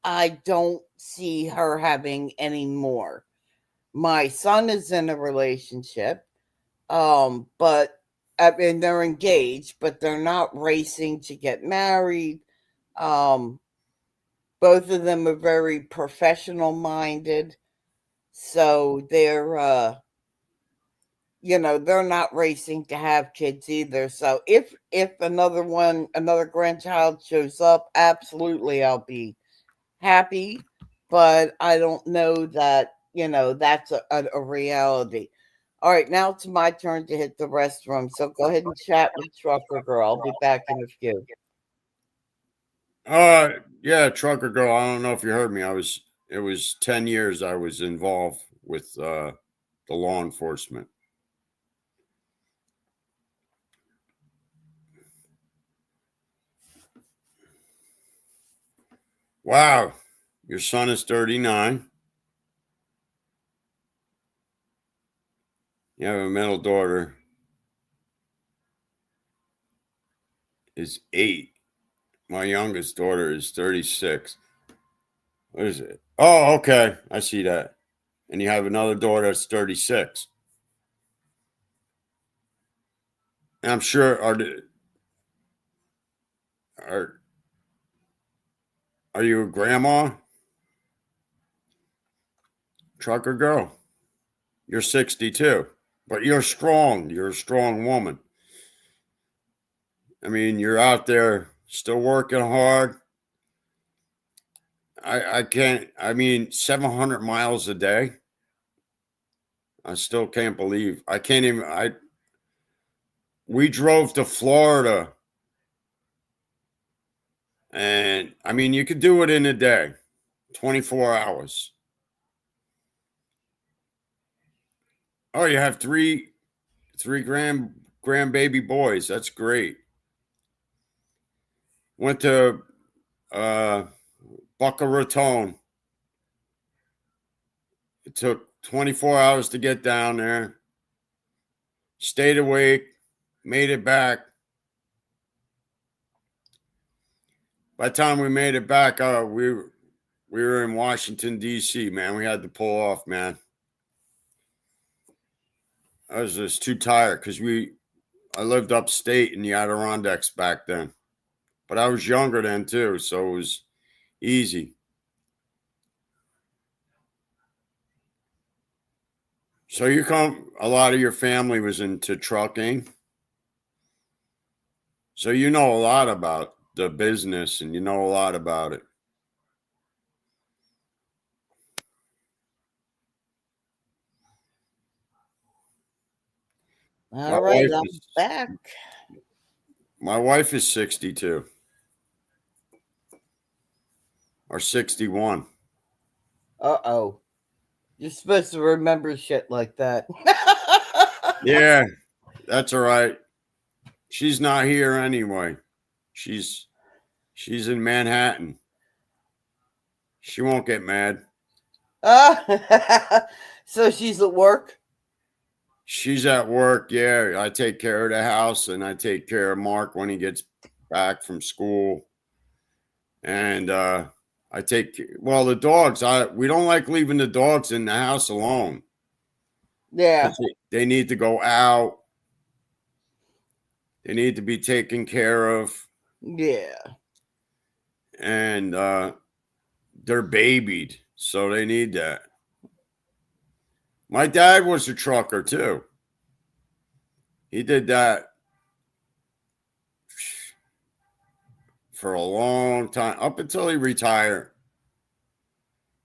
I don't see her having any more. My son is in a relationship, but I mean they're engaged, but they're not racing to get married. Both of them are very professional minded, so they're they're not racing to have kids either. So if another grandchild shows up, absolutely I'll be happy, but I don't know that that's a reality. All right, now it's my turn to hit the restroom, so go ahead and chat with Trucker Girl. I'll be back in a few. Yeah, Trucker Girl, I don't know if you heard me. It was 10 years I was involved with the law enforcement. Wow, your son is 39. You have a middle daughter is 8. My youngest daughter is 36. What is it? Oh, okay. I see that. And you have another daughter that's 36. And I'm sure are you a grandma? Trucker girl. You're 62, but you're strong. You're a strong woman. I mean, you're out there still working hard. I can't, I mean, 700 miles a day. I still can't believe, I can't even, we drove to Florida, and I mean, you could do it in a day, 24 hours. Oh, you have three grandbaby boys. That's great. Went to Boca Raton. It took 24 hours to get down there. Stayed awake, made it back. By the time we made it back, we were in Washington, D.C., man. We had to pull off, man. I was just too tired because I lived upstate in the Adirondacks back then. But I was younger then, too, so it was easy. So a lot of your family was into trucking. So you know a lot about the business and you know a lot about it. All right, I'm back. My wife is 62 or 61. Uh-oh. You're supposed to remember shit like that. Yeah, that's all right. She's not here anyway. She's in Manhattan. She won't get mad. So she's at work? She's at work, yeah. I take care of the house and I take care of Mark when he gets back from school. And the dogs, we don't like leaving the dogs in the house alone. Yeah. They need to go out. They need to be taken care of. Yeah. And they're babied, so they need that. My dad was a trucker too. He did that for a long time, up until he retired.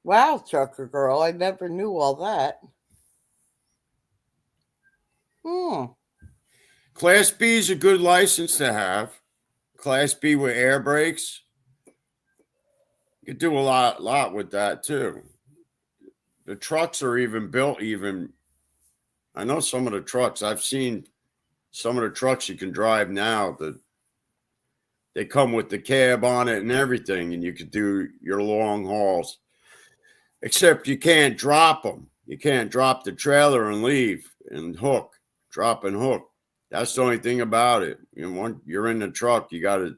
Wow, trucker girl. I never knew all that. Class B is a good license to have. Class B with air brakes. You could do a lot with that too. The trucks are even built I know some of the trucks. I've seen some of the trucks you can drive now that they come with the cab on it and everything, and you could do your long hauls. Except you can't drop them. You can't drop the trailer and leave and hook, drop and hook. That's the only thing about it. You know, once you're in the truck, you got to,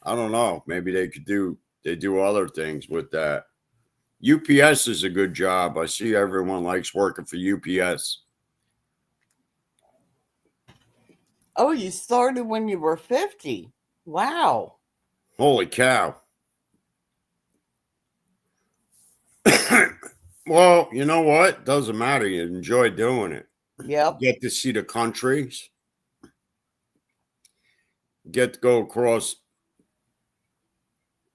I don't know, maybe they do other things with that. UPS is a good job. I see everyone likes working for UPS. Oh, you started when you were 50. Wow. Holy cow. Well, you know what? Doesn't matter. You enjoy doing it. Yep. Get to see the countries. Get to go across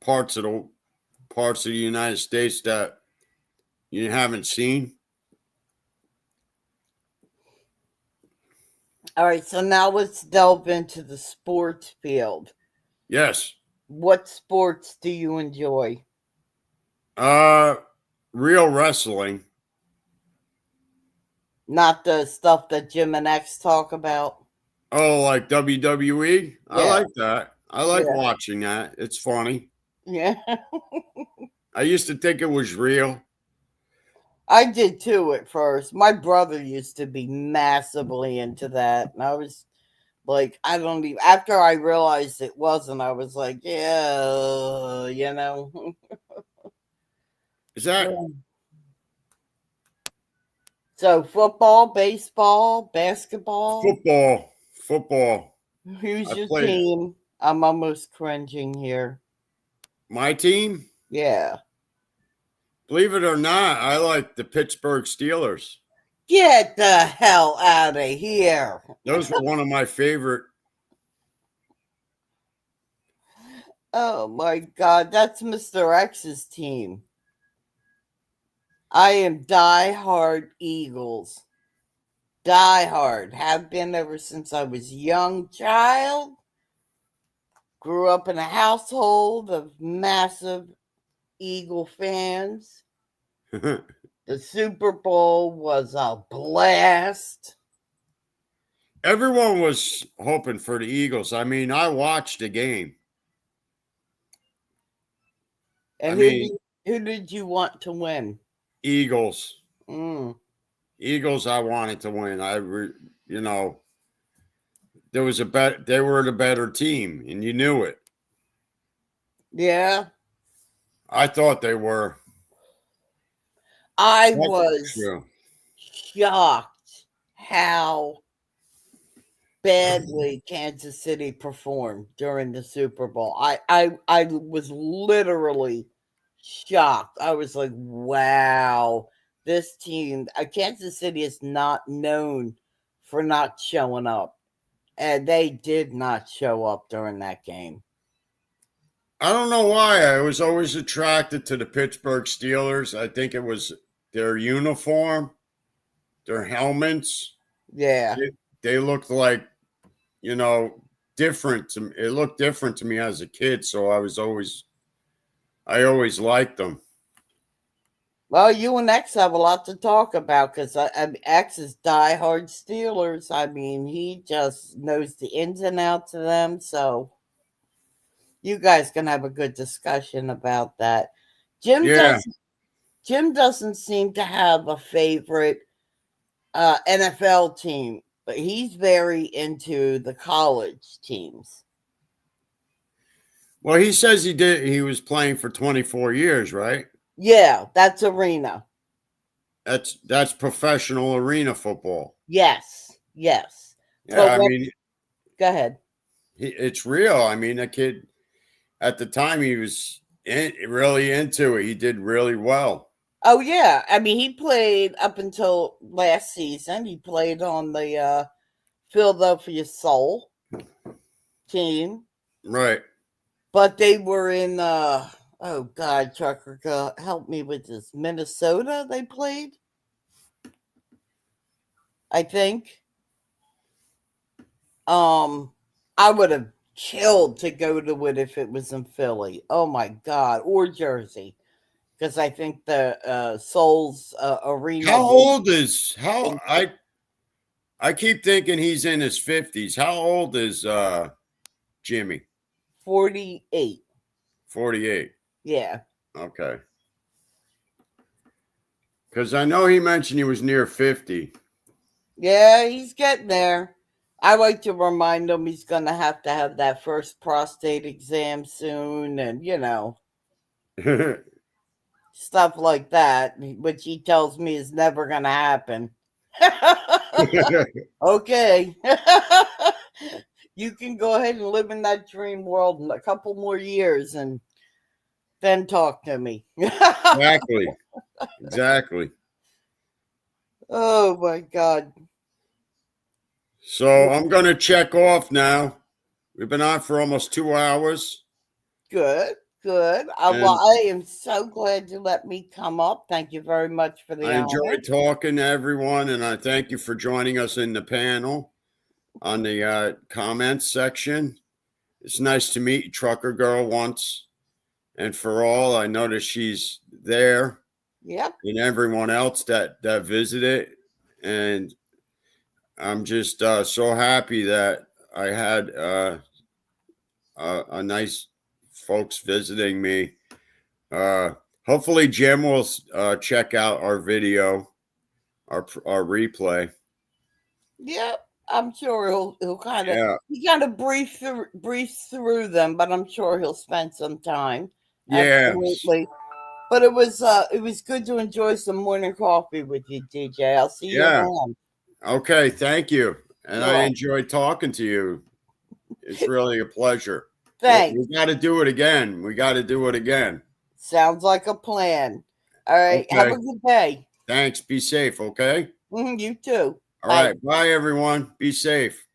parts of the United States that you haven't seen. All right, so now let's delve into the sports field. Yes. What sports do you enjoy? Real wrestling. Not the stuff that Jim and X talk about. Oh, like WWE? Yeah. I like that. I like Yeah. watching that. It's funny. Yeah. I used to think it was real. I did too at first. My brother used to be massively into that. And I was like, I don't even, after I realized it wasn't, I was like, yeah, you know. Is that? So football, baseball, basketball. Football. Who's I your played- team? I'm almost cringing here. My team, Yeah. believe it or not, I like the Pittsburgh Steelers. Get the hell out of here. Those were one of my favorite. Oh my God. That's Mr. X's team. I am die-hard Eagles. Die-hard. Have been ever since I was a young child. Grew up in a household of massive Eagle fans. The Super Bowl was a blast. Everyone was hoping for the Eagles. I mean, I watched the game. And I mean, who did you want to win? Eagles. Mm, Eagles, I wanted to win. There was a bet. They were the better team, and you knew it. yeah, I thought they were. I That's was true. shocked how badly Kansas City performed during the Super Bowl. I was literally shocked. I was like, wow, this team, Kansas City is not known for not showing up. And they did not show up during that game. I don't know why. I was always attracted to the Pittsburgh Steelers. I think it was their uniform, their helmets. Yeah. They looked like, different. It looked different to me as a kid, so I always liked them. Well, you and X have a lot to talk about because X is diehard Steelers. I mean, he just knows the ins and outs of them. So you guys can have a good discussion about that. Jim doesn't seem to have a favorite NFL team, but he's very into the college teams. Well, he says he was playing for 24 years, right? Yeah, that's arena. That's professional arena football. Yes. Yeah, Go ahead. It's real. I mean, the kid at the time he was really into it. He did really well. Oh yeah, I mean he played up until last season. He played on the Philadelphia Soul team, Right. but they were in oh God, Trucker, help me with this. Minnesota, they played, I think. I would have killed to go to it if it was in Philly. Oh my God, or Jersey, because I think the Souls arena. I keep thinking he's in his 50s. How old is Jimmy? 48. 48. Yeah. Okay. Because I know he mentioned he was near 50. Yeah, he's getting there. I like to remind him he's going to have that first prostate exam soon and, stuff like that, which he tells me is never going to happen. Okay. You can go ahead and live in that dream world in a couple more years and then talk to me. Exactly. Oh, my God. So I'm going to check off now. We've been on for almost 2 hours. Good. I am so glad you let me come up. Thank you very much for the honor. I enjoyed talking to everyone, and I thank you for joining us in the panel on the comments section. It's nice to meet Trucker Girl once and for all. I noticed she's there. Yep. And everyone else that visited. And I'm just so happy that I had a nice folks visiting me. Hopefully Jim will check out our video, our replay. Yep, I'm sure he'll kind of brief through them, but I'm sure he'll spend some time. Yeah, absolutely. But it was good to enjoy some morning coffee with you, DJ. I'll see you around. Okay, thank you. And I enjoyed talking to you. It's really a pleasure. Thanks. We got to do it again. We got to do it again. Sounds like a plan. All right. Have a Okay. good day. Thanks. Be safe. Okay. You too. All Bye. right. Bye, everyone. Be safe.